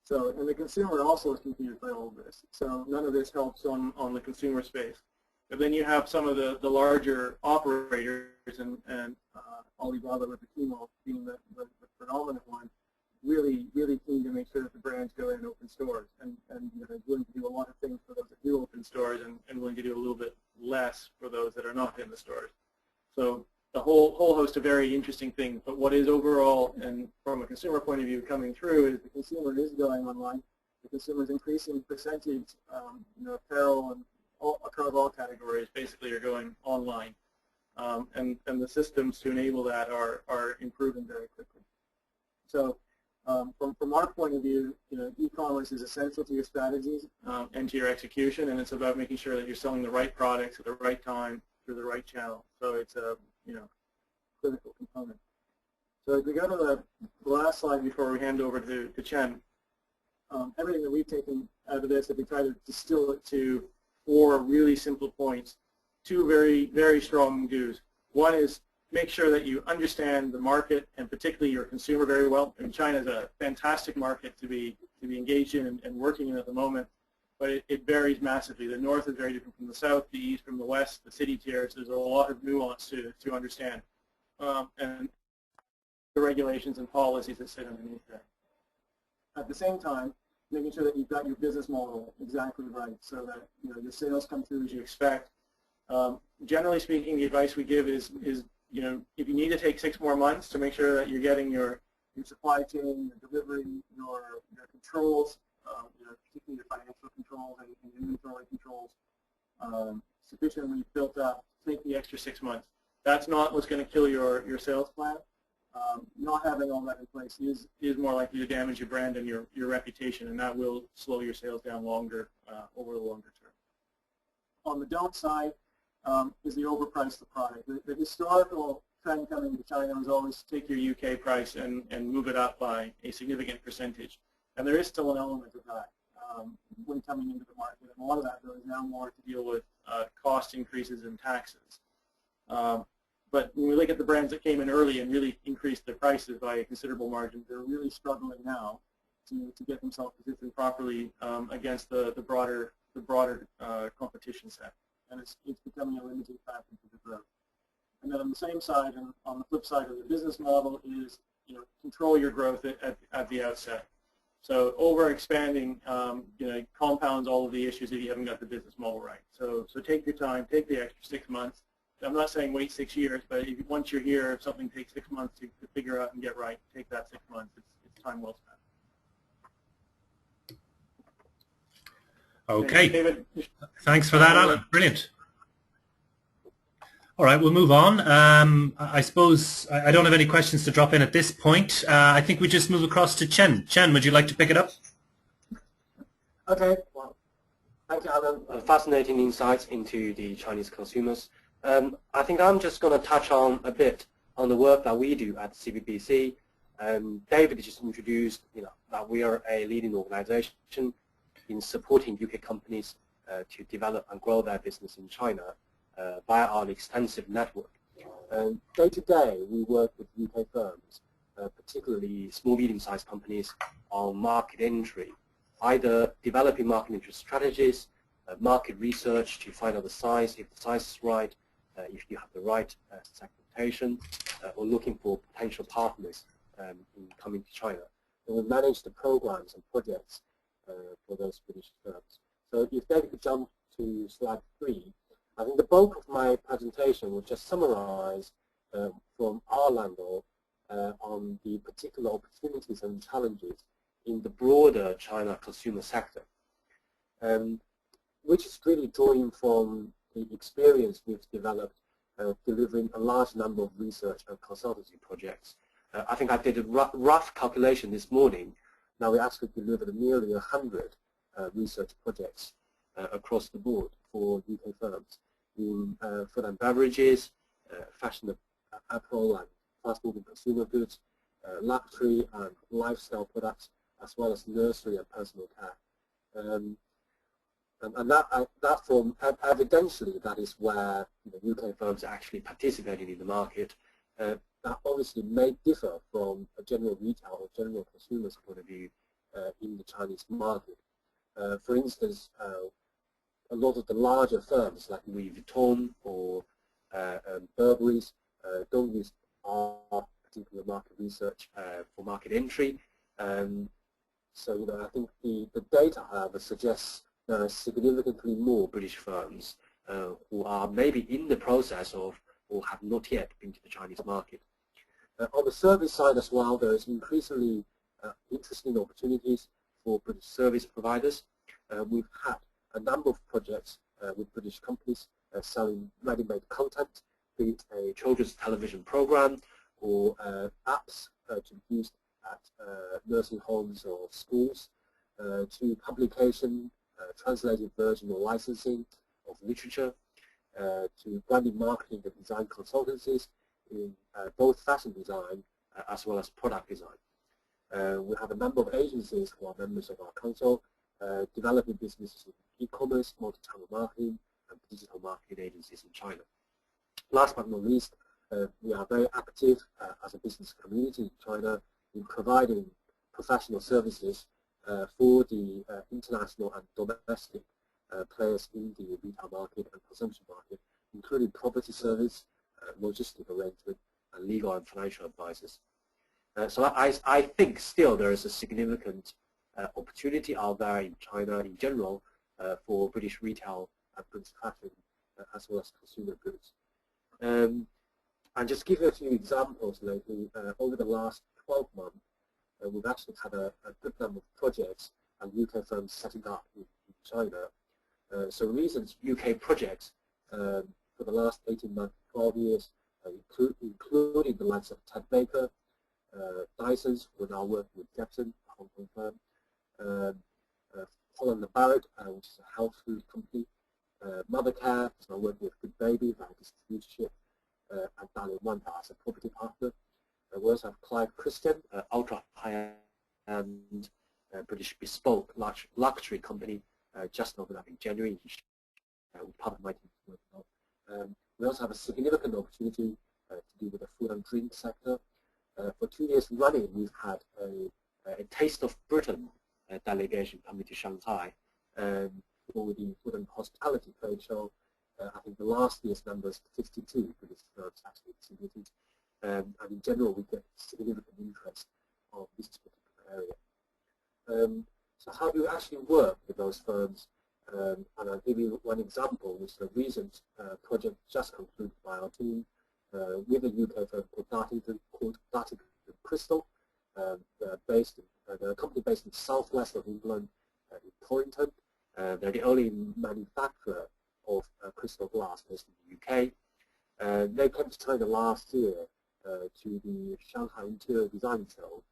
So, and the consumer also is confused by all of this. So none of this helps on the consumer space. But then you have some of the larger operators, and Alibaba with the Tmall being the predominant one, really keen to make sure that the brands go in and open stores, and willing to do a lot of things for those that do open stores, and willing to do a little bit less for those that are not in the stores. So the whole host of very interesting things. But what is overall, and from a consumer point of view coming through, is the consumer is going online. The consumer is increasing percentage, apparel and across all categories basically are going online. And the systems to enable that are improving very quickly. So from our point of view, e-commerce is essential to your strategies and to your execution, and it's about making sure that you're selling the right products at the right time through the right channel. So it's a critical component. So if we go to the last slide before we hand over to Chen, everything that we've taken out of this, if we try to distill it to 4 really simple points, 2 very, very strong do's. One is make sure that you understand the market, and particularly your consumer, very well. And China is a fantastic market to be engaged in and working in at the moment, but it varies massively. The north is very different from the south, the east from the west, the city tiers. There's a lot of nuance to understand, and the regulations and policies that sit underneath there. At the same time, making sure that you've got your business model exactly right, so that your sales come through as you expect. Generally speaking, the advice we give is if you need to take 6 more months to make sure that you're getting your supply chain, your delivery, your controls, particularly your financial controls and inventory controls, sufficiently built up, take the extra 6 months. That's not what's going to kill your sales plan. Not having all that in place is more likely to damage your brand and your reputation, and that will slow your sales down longer over the longer term. On the don't side is the overprice the product. The historical trend coming to China was always take your UK price and move it up by a significant percentage, and there is still an element of that when coming into the market, and a lot of that though is now more to deal with cost increases and taxes. But when we look at the brands that came in early and really increased their prices by a considerable margin, they're really struggling now to get themselves positioned properly against the broader competition set, and it's becoming a limiting factor to the growth. And then on the same side, and on the flip side of the business model, is control your growth at the outset. So over expanding compounds all of the issues if you haven't got the business model right. So take your time, take the extra 6 months. I'm not saying wait 6 years, but once you're here, if something takes 6 months to figure out and get right, take that 6 months. It's time well spent. Okay. David, thanks for that, Alan. Brilliant. All right, we'll move on. I suppose I don't have any questions to drop in at this point. I think we just move across to Chen. Chen, would you like to pick it up? Okay. Well, thank you, Alan. Fascinating insights into the Chinese consumers. I think I'm just going to touch on a bit on the work that we do at CBBC. David just introduced, that we are a leading organization in supporting UK companies to develop and grow their business in China via our extensive network. Day to day, we work with UK firms, particularly small, medium-sized companies, on market entry, either developing market entry strategies, market research to find out the size, if the size is right, if you have the right segmentation, or looking for potential partners in coming to China. And we manage the programs and projects for those British firms. So if David could jump to slide 3, I think the bulk of my presentation will just summarize from our angle on the particular opportunities and challenges in the broader China consumer sector, which is really drawing from the experience we've developed delivering a large number of research and consultancy projects. I think I did a rough calculation this morning. Now we actually delivered nearly 100 research projects across the board for UK firms in food and beverages, fashion apparel and fast-moving consumer goods, luxury and lifestyle products, as well as nursery and personal care. And that from evidentially, that is where UK firms are actually participating in the market. That obviously may differ from a general retail or general consumer's point of view in the Chinese market. For instance, a lot of the larger firms like Louis Vuitton or Burberry's don't use our particular market research for market entry. So I think the data, however, suggests there are significantly more British firms who are maybe in the process of or have not yet been to the Chinese market. On the service side as well, there is increasingly interesting opportunities for British service providers. We've had a number of projects with British companies selling ready-made content, be it a children's television program or apps to be used at nursing homes or schools, to publication, translated version or licensing of literature, to branding, marketing and design consultancies in both fashion design as well as product design. We have a number of agencies who are members of our council, developing businesses in e-commerce, multi-channel marketing and digital marketing agencies in China. Last but not least, we are very active as a business community in China in providing professional services for the international and domestic players in the retail market and consumption market, including property service, logistic arrangement, and legal and financial advisors. So I think still there is a significant opportunity out there in China in general for British retail and British fashion as well as consumer goods. And just give you a few examples lately. Over the last 12 months, we've actually had a good number of projects and UK firms setting up in China. So recent UK projects for the last 18 months, 12 years, including the likes of Ted Baker, Dyson's, we're now working with Jepson, a Hong Kong firm, Holland & Barrett, which is a health food company, Mothercare is now working with Good Baby, via distributorship, and Dalian Wanda as a property partner. We also have Clive Christian, ultra high-end British bespoke luxury company, just opened up in January, with part of my team working on. We also have a significant opportunity to do with the food and drink sector. For 2 years running, we've had a Taste of Britain delegation coming to Shanghai for the food and hospitality trade show. I think the last year's numbers, 52 British firms actually exhibited. And in general, we get significant interest on this particular area. So how do you actually work with those firms? And I'll give you one example, which is a recent project just concluded by our team with a UK firm called Dartington Crystal. They're a company based in the southwest of England, in Torrington. They're the only manufacturer of crystal glass based in the UK. They came to China last year to the Shanghai Interior Design Show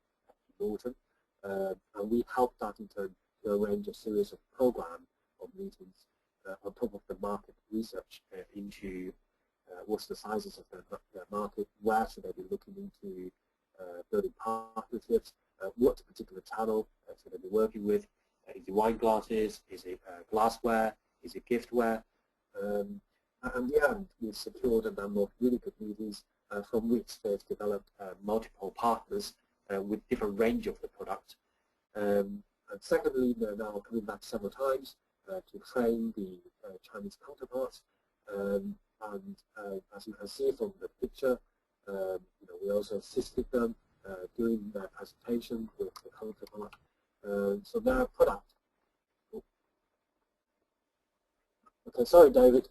in autumn, and we helped Dartington to arrange a series of programs of meetings on top of the market research into what's the sizes of their market, where should they be looking into building partnerships, what particular channel should they be working with, is it wine glasses, is it glassware, is it giftware. And in the end, we've secured a number of really good meetings from which they've developed multiple partners with different range of the product. And secondly, they're now coming back several times to train the Chinese counterparts. And as you can see from the picture, we also assisted them during their presentation with the counterpart. So their product. Okay, sorry, David.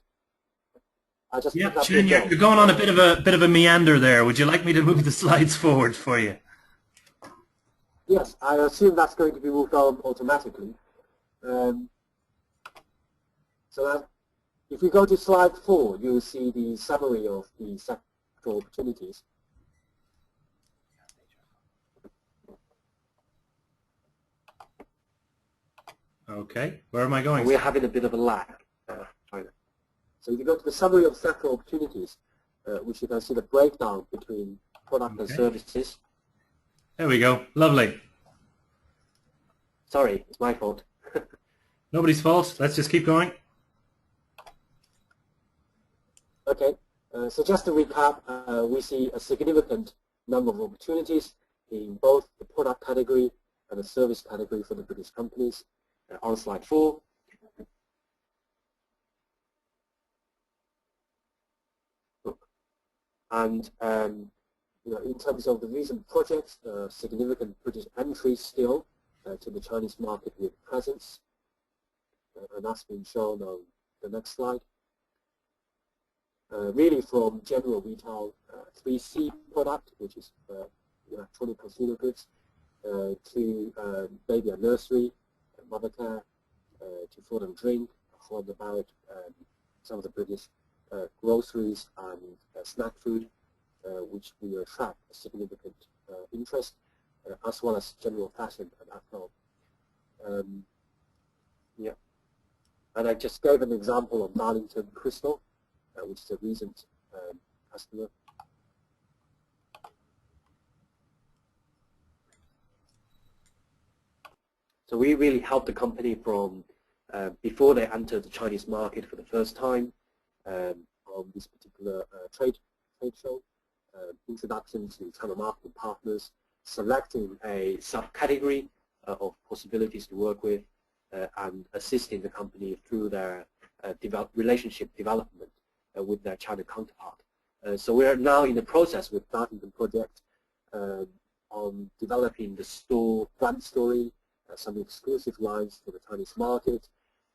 I just Chen, you're going on a bit of a meander there. Would you like me to move the slides forward for you? Yes, I assume that's going to be moved on automatically. So if we go to slide 4, you'll see the summary of the sectoral opportunities. Okay, where am I going? We're having a bit of a lag. So if you go to the summary of sectoral opportunities, which you can see the breakdown between product and services. There we go. Lovely. Sorry, it's my fault. Nobody's fault. Let's just keep going. Okay. So just to recap, we see a significant number of opportunities in both the product category and the service category for the British companies. On slide 4. And in terms of the recent projects, significant British entry still to the Chinese market with presence, and that's been shown on the next slide. Really from general retail 3C product, which is electronic consumer goods, to baby and nursery, mother care, to food and drink, from about some of the British groceries and snack food, which will attract a significant interest, as well as general fashion and apparel. Yeah, and I just gave an example of Darlington Crystal, which is a recent customer. So we really helped the company from before they entered the Chinese market for the first time on this particular trade show, introduction to China marketing partners, selecting a subcategory of possibilities to work with, and assisting the company through their relationship development with their China counterpart. So we are now in the process with Darlington project on developing the store brand story, some exclusive lines for the Chinese market,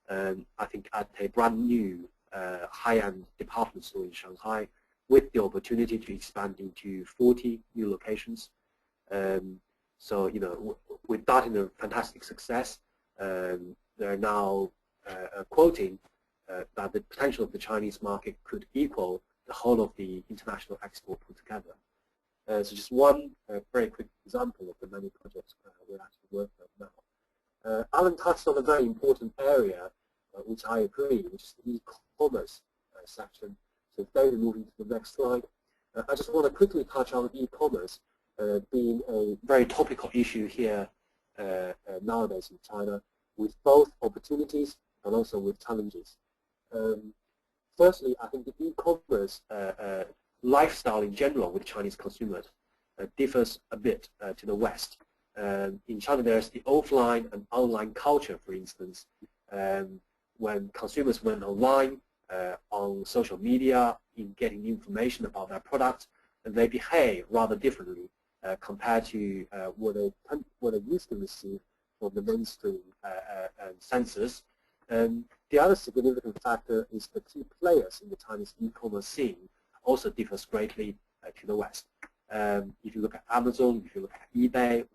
and I think at a brand new high-end department store in Shanghai, with the opportunity to expand into 40 new locations. So with that in a fantastic success, they're now quoting that the potential of the Chinese market could equal the whole of the international export put together. So just one very quick example of the many projects we're actually working on now. Alan touched on a very important area, which I agree, which is the e-commerce section. So David, moving to the next slide. I just want to quickly touch on e-commerce being a very topical issue here nowadays in China, with both opportunities and also with challenges. Firstly, I think the e-commerce lifestyle in general with Chinese consumers differs a bit to the West. In China, there's the offline and online culture, for instance. When consumers went online on social media in getting information about their product, they behave rather differently compared to what they used to receive from the mainstream senses. The other significant factor is the key players in the Chinese e-commerce scene also differs greatly to the West. If you look at Amazon, if you look at eBay,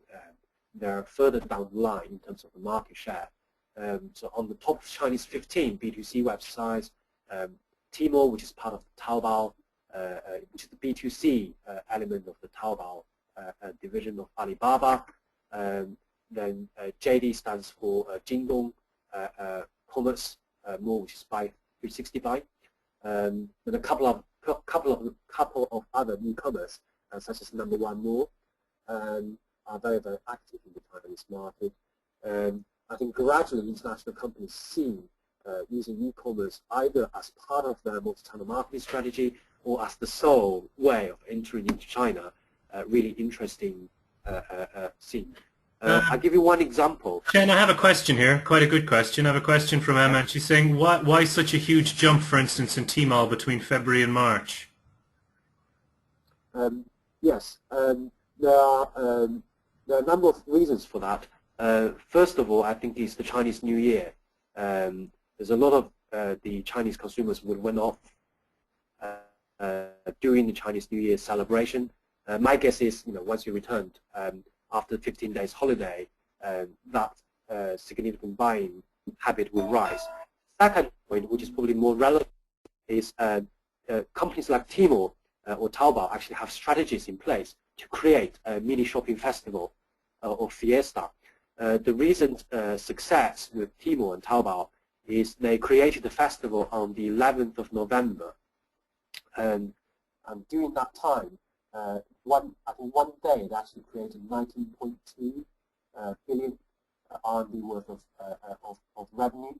they're further down the line in terms of the market share. So on the top Chinese 15 B2C websites, Tmall, which is part of Taobao, which is the B2C element of the Taobao division of Alibaba. Then JD stands for Jingdong Commerce Mall, which is by 360 Buy. And a couple of other newcomers, such as Number One Mall, are very, very active in the Chinese market. I think gradually international companies see using e-commerce either as part of their multi-channel marketing strategy or as the sole way of entering into China, really interesting seen. I'll give you one example. Chen, I have a question here, quite a good question. I have a question from Emma, and she's saying, why such a huge jump, for instance, in Tmall between February and March? Yes, there are a number of reasons for that. First of all, I think it's the Chinese New Year. There's a lot of the Chinese consumers who went off during the Chinese New Year celebration. My guess is, once you returned after 15 days holiday, that significant buying habit will rise. Second point, which is probably more relevant, is companies like Tmall or Taobao actually have strategies in place to create a mini shopping festival or fiesta. The recent success with Tmall and Taobao is they created the festival on the 11th of November. And during that time, I think one day they actually created 19.2 billion RMB worth of revenue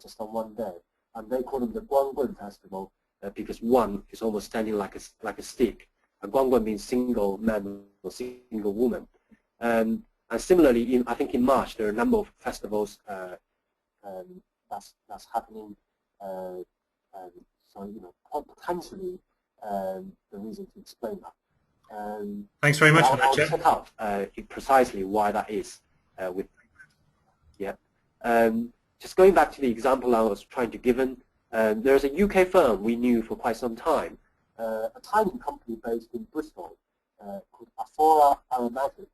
just on one day. And they call them the Guangguan Festival because one is almost standing like a stick. And Guangguan means single man or single woman. And similarly, I think in March there are a number of festivals that's happening. So potentially the reason to explain that. Thanks very much for that, I'll Chen. check out precisely why that is. Just going back to the example I was trying to give, there's a UK firm we knew for quite some time, a tiny company based in Bristol called Aphora Aromatic.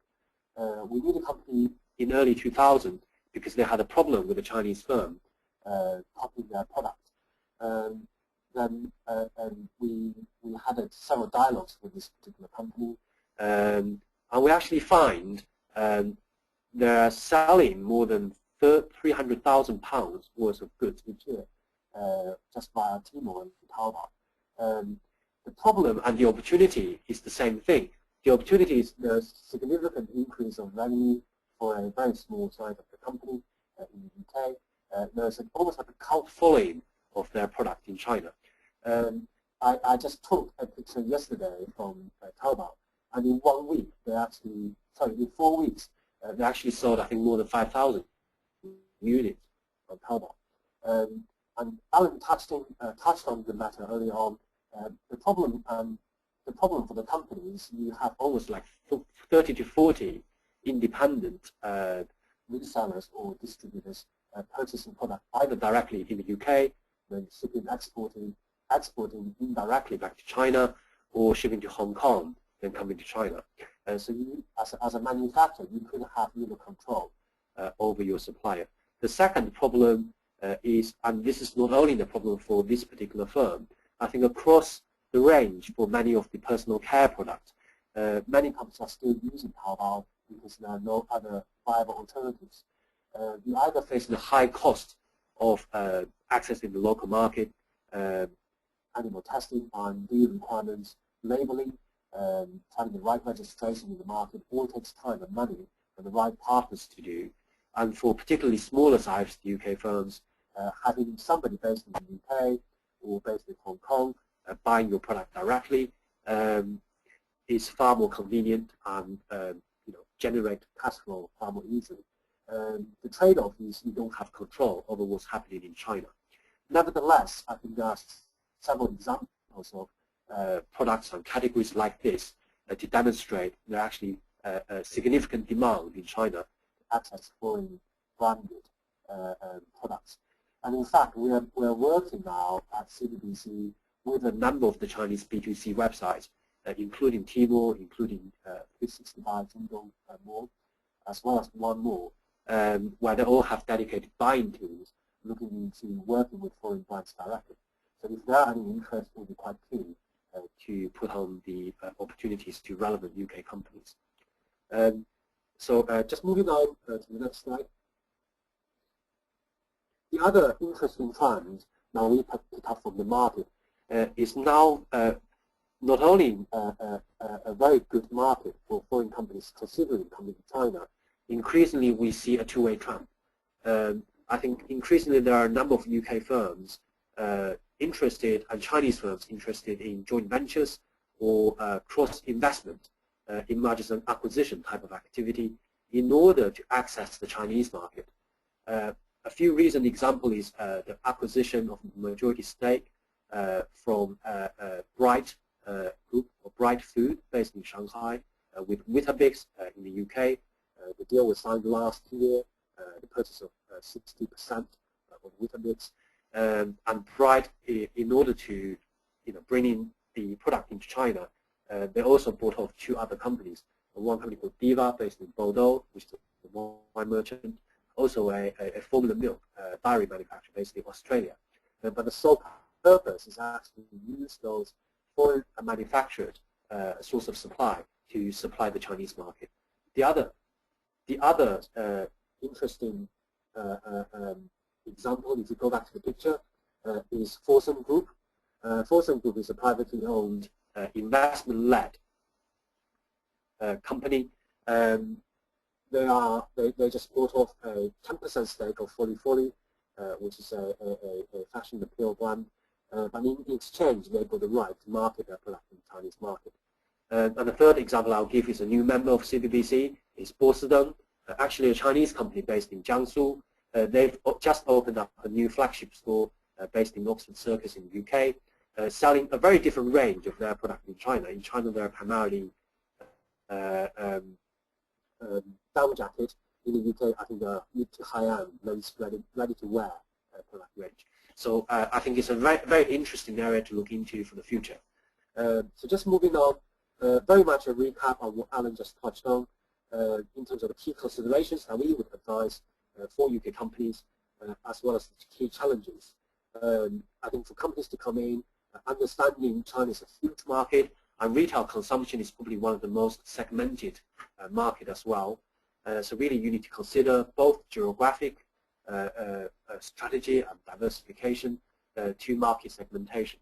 We knew the company in early 2000 because they had a problem with a Chinese firm copying their product. Then we had several dialogues with this particular company, and we actually find they're selling more than £300,000 worth of goods each year just via Tmall and Taobao. The problem and the opportunity is the same thing. The opportunity is there's significant increase of revenue for a very small size of the company in the UK. There's almost like a cult following of their product in China. I just took a picture yesterday from Taobao, and in 1 week, in 4 weeks, they actually sold, I think, more than 5,000 units on Taobao. And Alan touched on the matter earlier on. The problem for the company is you have almost like 30 to 40 independent resellers or distributors purchasing product either directly in the UK, then shipping, exporting indirectly back to China, or shipping to Hong Kong, then coming to China. So you, as a manufacturer, you couldn't have real control over your supplier. The second problem is, and this is not only the problem for this particular firm, I think across the range for many of the personal care products, many companies are still using Taobao because there are no other viable alternatives. You either face the high cost of accessing the local market, animal testing, R&D requirements, labeling, finding the right registration in the market, all takes time and money and the right partners to do. And for particularly smaller sized UK firms, having somebody based in the UK or based in Hong Kong buying your product directly is far more convenient and generate cash flow far more easily. The trade-off is you don't have control over what's happening in China. Nevertheless, I think there are several examples of products and categories like this to demonstrate there are actually a significant demand in China to access foreign branded products. And in fact, we're working now at CBBC with a number of the Chinese B2C websites, including Tmall, including 365 Jingdong Mall, as well as one more, where they all have dedicated buying teams looking into working with foreign brands directly. So if there are any interest, we'll be quite keen to put on the opportunities to relevant UK companies. Just moving on to the next slide. The other interesting trend now we pick up from the market is now not only a very good market for foreign companies considering coming to China, increasingly we see a two-way trend. I think increasingly there are a number of UK firms interested and Chinese firms interested in joint ventures or cross-investment in mergers and acquisition type of activity in order to access the Chinese market. A few recent examples is the acquisition of majority stake from Bright Group or Bright Food based in Shanghai with Weetabix in the UK. The deal was signed last year, the purchase of 60% of Weetabix. And Bright, in order to bring in the product into China, they also bought off two other companies. One company called Diva based in Bordeaux, which is a wine merchant, also a formula milk dairy manufacturer based in Australia. But the sole purpose is actually to use those foreign manufactured source of supply to supply the Chinese market. The other interesting example, if you go back to the picture, is Fosun Group. Fosun Group is a privately owned investment-led company. They just bought off a 10% stake of Foli, which is a fashion appeal brand. But in exchange, they got the right to market their product in the Chinese market. And the third example I'll give is a new member of CBBC, is Bosideng, actually a Chinese company based in Jiangsu. They've just opened up a new flagship store based in Oxford Circus in the UK, selling a very different range of their product in China. In China, they're primarily down jacket. In the UK, I think the mid to high-end, ready-to-wear product range. So I think it's a very interesting area to look into for the future. So just moving on, very much a recap on what Alan just touched on in terms of the key considerations that we would advise for UK companies, as well as the key challenges. I think for companies to come in, understanding China is a huge market, and retail consumption is probably one of the most segmented market as well. So really you need to consider both geographic strategy and diversification to market segmentation.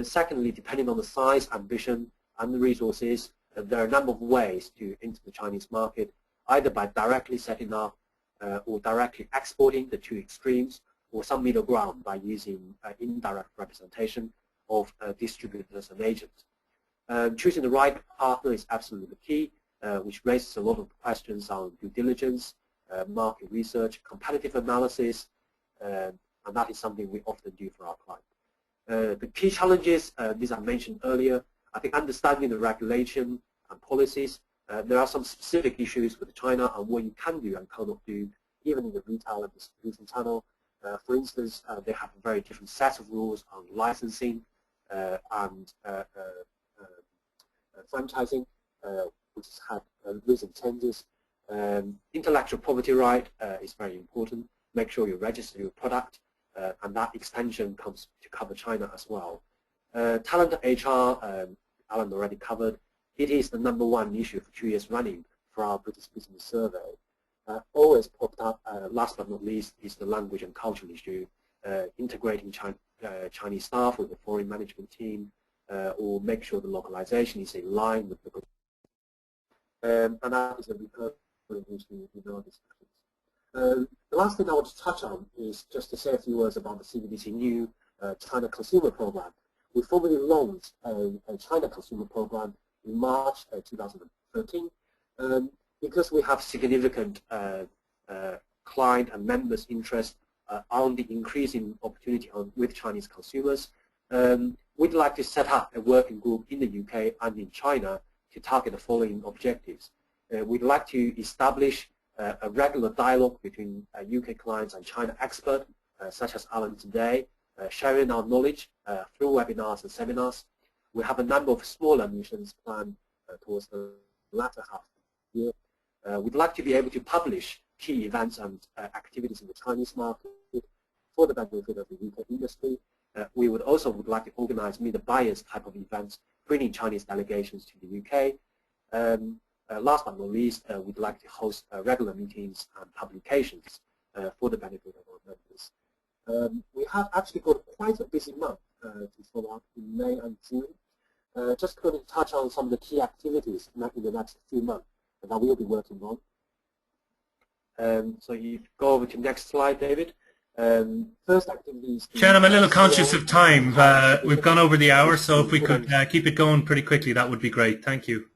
Secondly, depending on the size, ambition, and the resources, there are a number of ways to enter the Chinese market, either by directly setting up or directly exporting, the two extremes, or some middle ground by using indirect representation of distributors and agents. Choosing the right partner is absolutely key, which raises a lot of questions on due diligence, market research, competitive analysis, and that is something we often do for our clients. The key challenges, these I mentioned earlier, I think understanding the regulation and policies. There are some specific issues with China and what you can do and cannot do, even in the retail and distribution channel. For instance, they have a very different set of rules on licensing and franchising, which has had recent changes. Intellectual property right is very important. Make sure you register your product, and that extension comes to cover China as well. Talent HR, Alan already covered. It is the #1 issue for 2 years running for our British Business Survey. Always popped up, last but not least, is the language and cultural issue, integrating Chinese staff with the foreign management team, or make sure the localization is in line with the and that is a recurring issue in our discussions. The last thing I want to touch on is just to say a few words about the CBBC new China Consumer Program. We formally launched a China Consumer Program in March 2013 because we have significant client and members' interest on the increasing opportunity with Chinese consumers. We'd like to set up a working group in the UK and in China to target the following objectives. We'd like to establish a regular dialogue between UK clients and China experts, such as Alan today, sharing our knowledge through webinars and seminars. We have a number of smaller missions planned towards the latter half of the year. We'd like to be able to publish key events and activities in the Chinese market for the benefit of the UK industry. We would like to organize meet the buyers type of events, bringing Chinese delegations to the UK. Last but not least, we'd like to host regular meetings and publications for the benefit of our members. We have actually got quite a busy month to follow up in May and June. Just going to touch on some of the key activities in the next few months that we'll be working on. So you go over to the next slide, David. First activities. Chen, I'm a little conscious of time. We've gone over the hour, so if we could keep it going pretty quickly, that would be great. Thank you.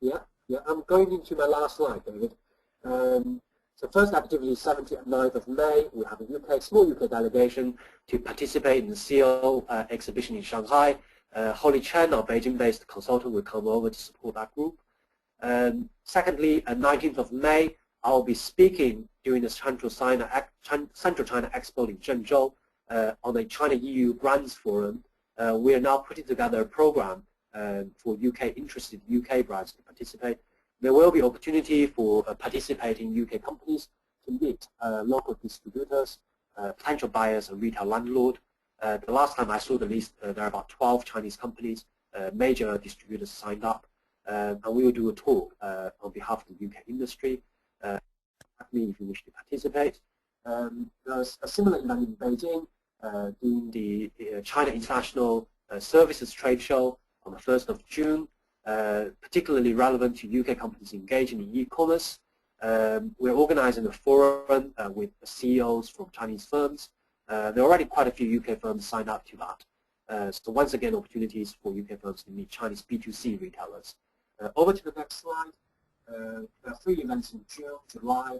Yeah, I'm going into my last slide, David. So first activity, 7th and 9th of May, we have a small UK delegation to participate in the CO exhibition in Shanghai. Holly Chen, our Beijing-based consultant, will come over to support that group. Secondly, 19th of May, I'll be speaking during the Central China Expo in Zhengzhou on the China-EU Brands Forum. We are now putting together a program for interested UK brands to participate. There will be opportunity for participating UK companies to meet local distributors, potential buyers, and retail landlord. The last time I saw the list, there are about 12 Chinese companies, major distributors signed up, and we will do a talk on behalf of the UK industry. Me if you wish to participate. There's a similar event in Beijing, doing the China International Services Trade Show on the 1st of June, particularly relevant to UK companies engaging in e-commerce. We're organizing a forum with CEOs from Chinese firms. There are already quite a few UK firms signed up to that. So once again, opportunities for UK firms to meet Chinese B2C retailers. Over to the next slide. There are 3 events in June, July.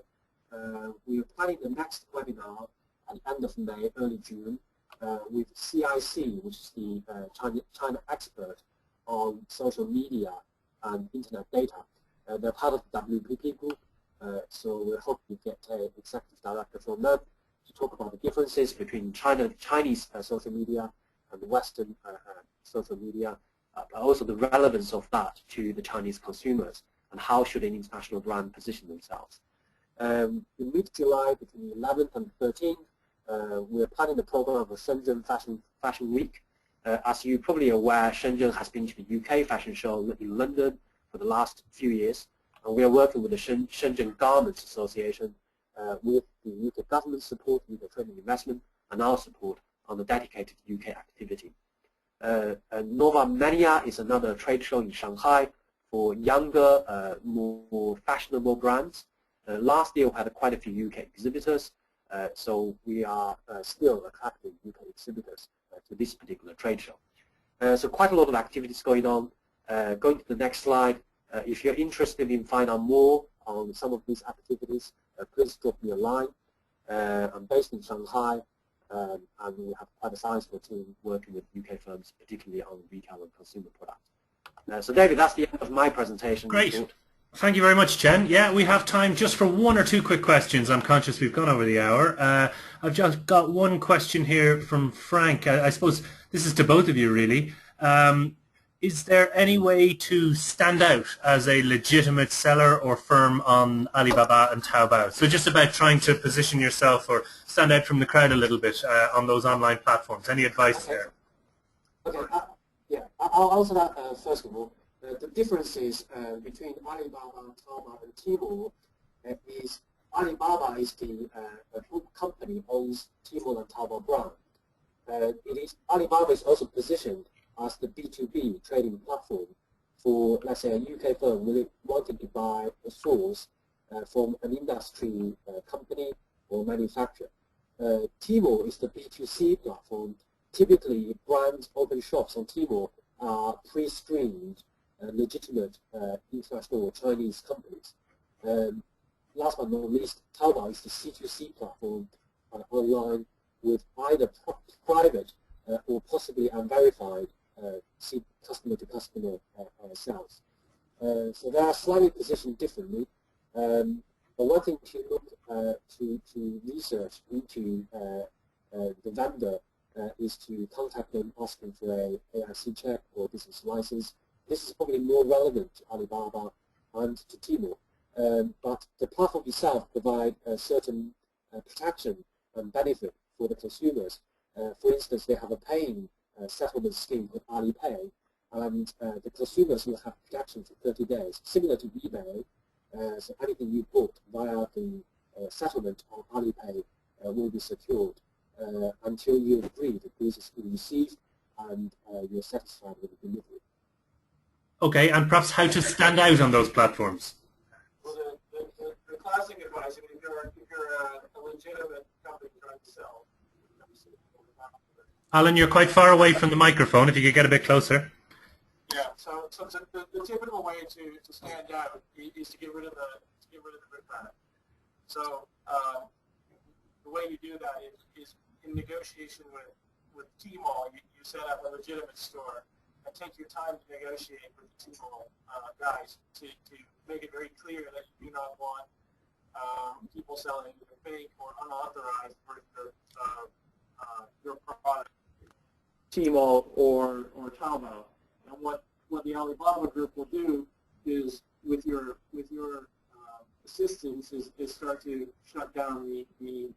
We are planning the next webinar at the end of May, early June, with CIC, which is the China expert on social media and internet data. They're part of the WPP group, so we hope we get an executive director from them to talk about the differences between Chinese social media and Western social media, but also the relevance of that to the Chinese consumers and how should an international brand position themselves. In mid-July, between the 11th and 13th, we're planning the program of a Shenzhen Fashion Week. As you're probably aware, Shenzhen has been to the UK fashion show in London for the last few years, and we are working with the Shenzhen Garments Association with the UK government support, UK trade and investment, and our support on the dedicated UK activity. Nova Mania is another trade show in Shanghai for younger, more fashionable brands. Last year we had quite a few UK exhibitors, so we are still attracting UK exhibitors to this particular trade show. So quite a lot of activities going on. Going to the next slide, if you're interested in finding out more on some of these activities, please drop me a line. I'm based in Shanghai, and we have quite a sizable team working with UK firms, particularly on retail and consumer products. So David, that's the end of my presentation. Great. Thank you very much, Chen. Yeah, we have time just for 1 or 2 quick questions. I'm conscious we've gone over the hour. I've just got one question here from Frank. I suppose this is to both of you, really. Is there any way to stand out as a legitimate seller or firm on Alibaba and Taobao? So just about trying to position yourself or stand out from the crowd a little bit on those online platforms. Any advice there? Okay, yeah, I'll answer that first of all. The differences between Alibaba, Taobao, and Tmall is Alibaba is the company owns Tmall and Taobao brand. Alibaba is also positioned as the B2B trading platform for, let's say, a UK firm really wanting to buy a source from an industry company or manufacturer. Tmall is the B2C platform. Typically, brands open shops on Tmall are pre-screened legitimate international or Chinese companies. Last but not least, Taobao is the C2C platform online with either private or possibly unverified customer-to-customer sales. So they are slightly positioned differently. But one thing to look to research into the vendor is to contact them asking for a AIC check or business license. This is probably more relevant to Alibaba and to Tmall, but the platform itself provides a certain protection and benefit for the consumers. For instance, they have a paying settlement scheme called Alipay, and the consumers will have protection for 30 days, similar to eBay. So anything you bought via the settlement on Alipay will be secured until you agree that this has been received and you're satisfied with the delivery. Okay, and perhaps how to stand out on those platforms? Well, the classic advice, if you're a legitimate company trying to sell. Alan, you're quite far away from the microphone. If you could get a bit closer. Yeah. So the typical way to stand out is to get rid of the riffraff. So the way you do that is in negotiation with Tmall, you set up a legitimate store and take your time to negotiate with the Tmall guys to make it very clear that you do not want people selling either fake or unauthorized for your product. Tmall or Taobao. And what the Alibaba group will do is, with your assistance, is start to shut down the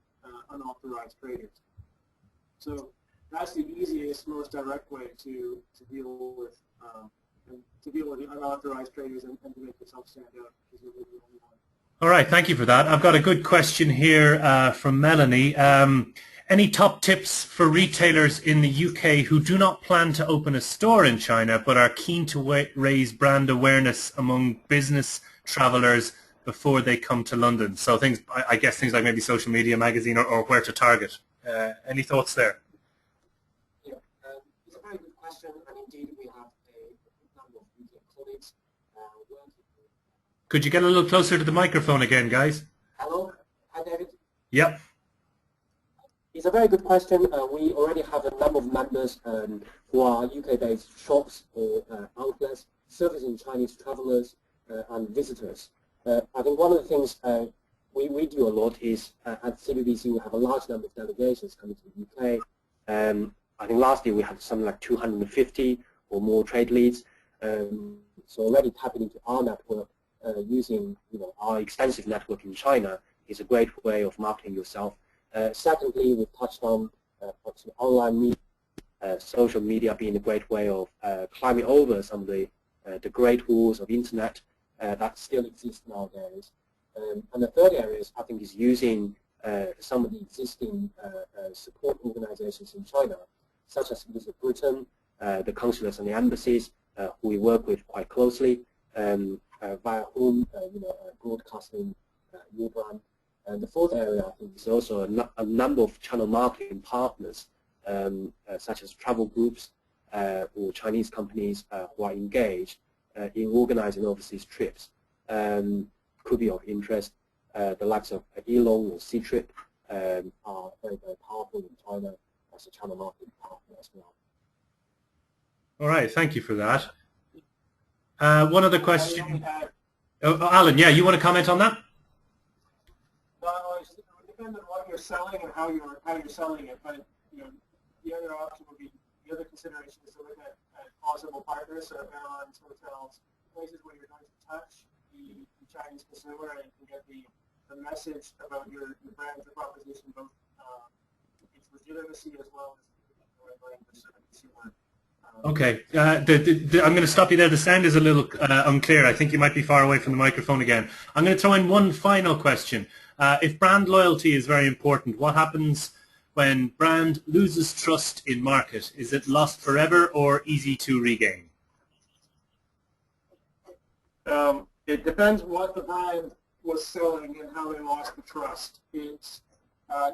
unauthorized traders. So that's the easiest, most direct way to deal with the unauthorized traders and to make yourself stand out, because you're really the only one. All right, thank you for that. I've got a good question here from Melanie. Any top tips for retailers in the UK who do not plan to open a store in China but are keen to raise brand awareness among business travelers before they come to London? So I guess things like maybe social media, magazine, or where to target. Any thoughts there? Yeah, it's a very good question, and indeed we have a number of UK colleagues working. Could you get a little closer to the microphone again, guys? Hello? Hi, David. Yep. It's a very good question. We already have a number of members who are UK-based shops or outlets servicing Chinese travelers and visitors. I think one of the things we do a lot is at CBBC we have a large number of delegations coming to the UK. I think last year we had something like 250 or more trade leads. So already tapping into our network using our extensive network in China is a great way of marketing yourself. Secondly, we've touched on online media, social media being a great way of climbing over some of the great walls of internet that still exist nowadays. And the third area I think is using some of the existing support organizations in China, such as Visit Britain, the consulates and the embassies, who we work with quite closely, via whom broadcasting your brand. And the fourth area, I think, is also a number of channel marketing partners, such as travel groups or Chinese companies who are engaged in organizing overseas trips. Could be of interest. The likes of Elong or Ctrip are very, very powerful in China as a channel marketing partner as well. All right, thank you for that. One other question. Alan, yeah, you want to comment on that? No, it depends on what you're selling and how you're selling it. But the other option would be, the other consideration is to look at possible partners, so airlines, hotels, places where you're going to touch the Chinese consumer and can get the message about your brand, your proposition, both its legitimacy as well as the right language to the consumer. Okay, I'm going to stop you there. The sound is a little unclear. I think you might be far away from the microphone again. I'm going to throw in one final question. If brand loyalty is very important, what happens when brand loses trust in market? Is it lost forever or easy to regain? It depends what the brand was selling and how they lost the trust. It's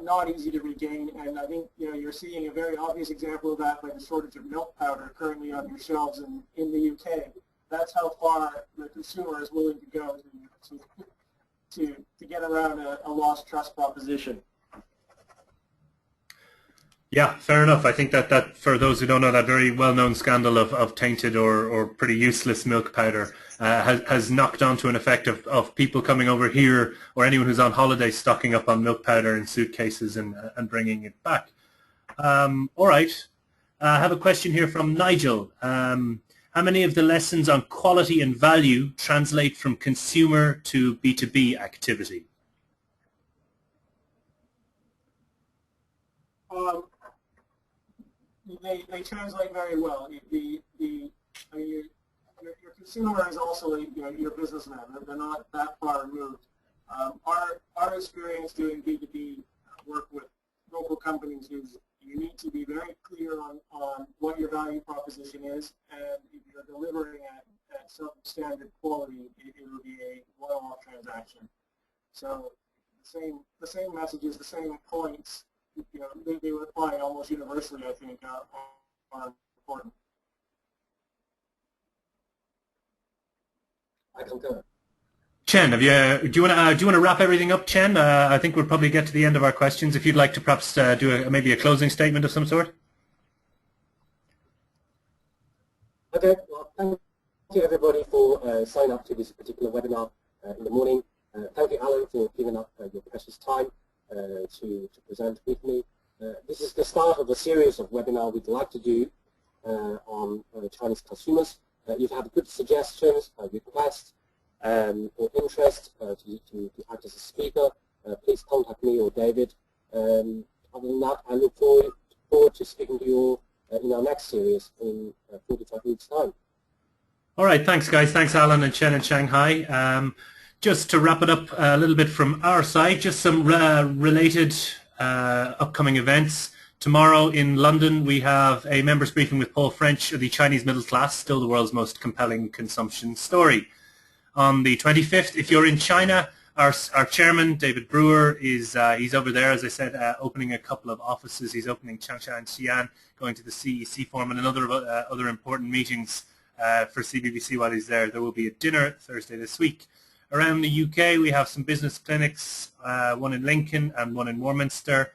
not easy to regain, and I think you're seeing a very obvious example of that by the shortage of milk powder currently on your shelves in the UK. That's how far the consumer is willing to go to get around a lost trust proposition. Yeah, fair enough. I think that for those who don't know, that very well-known scandal of tainted or pretty useless milk powder has knocked on to an effect of people coming over here, or anyone who's on holiday stocking up on milk powder in suitcases and bringing it back. All right. I have a question here from Nigel. How many of the lessons on quality and value translate from consumer to B2B activity? They translate very well. Your consumer is also your businessman. They're not that far removed. Our experience doing B2B work with local companies is you need to be very clear on what your value proposition is, and if you're delivering at some standard quality, it will be a one-off transaction. So the same messages, the same points, they would apply almost universally, I think, are important. I concur. Chen, do you want to wrap everything up, Chen? I think we'll probably get to the end of our questions. If you'd like to perhaps do maybe a closing statement of some sort. Okay. Well, thank you everybody for signing up to this particular webinar in the morning. Thank you, Alan, for giving up your precious time to present with me. This is the start of a series of webinars we'd like to do on Chinese consumers. You've had good suggestions, requests, or interest to act as a speaker. Please contact me or David. Other than that, I look forward to speaking to you in our next series in 45 minutes' time. All right, thanks guys. Thanks Alan and Chen in Shanghai. Just to wrap it up a little bit from our side, just some related upcoming events. Tomorrow in London we have a members briefing with Paul French of the Chinese middle class, still the world's most compelling consumption story. On the 25th, if you're in China, our chairman, David Brewer, he's over there, as I said, opening a couple of offices. He's opening Changsha and Xi'an, going to the CEC forum and other important meetings for CBBC while he's there. There will be a dinner Thursday this week. Around the UK, we have some business clinics, one in Lincoln and one in Warminster,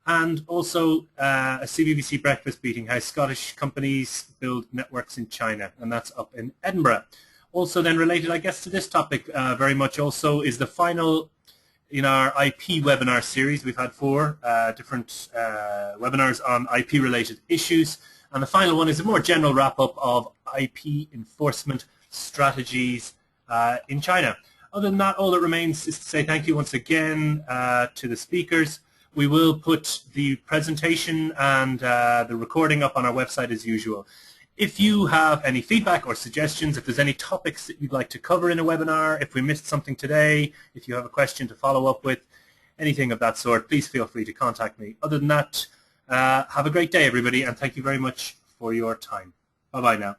and also a CBBC breakfast meeting, how Scottish companies build networks in China, and that's up in Edinburgh. Also then related, I guess, to this topic very much also is the final in our IP webinar series. We've had 4 different webinars on IP-related issues, and the final one is a more general wrap-up of IP enforcement strategies in China. Other than that, all that remains is to say thank you once again to the speakers. We will put the presentation and the recording up on our website as usual. If you have any feedback or suggestions, if there's any topics that you'd like to cover in a webinar, if we missed something today, if you have a question to follow up with, anything of that sort, please feel free to contact me. Other than that, have a great day, everybody, and thank you very much for your time. Bye-bye now.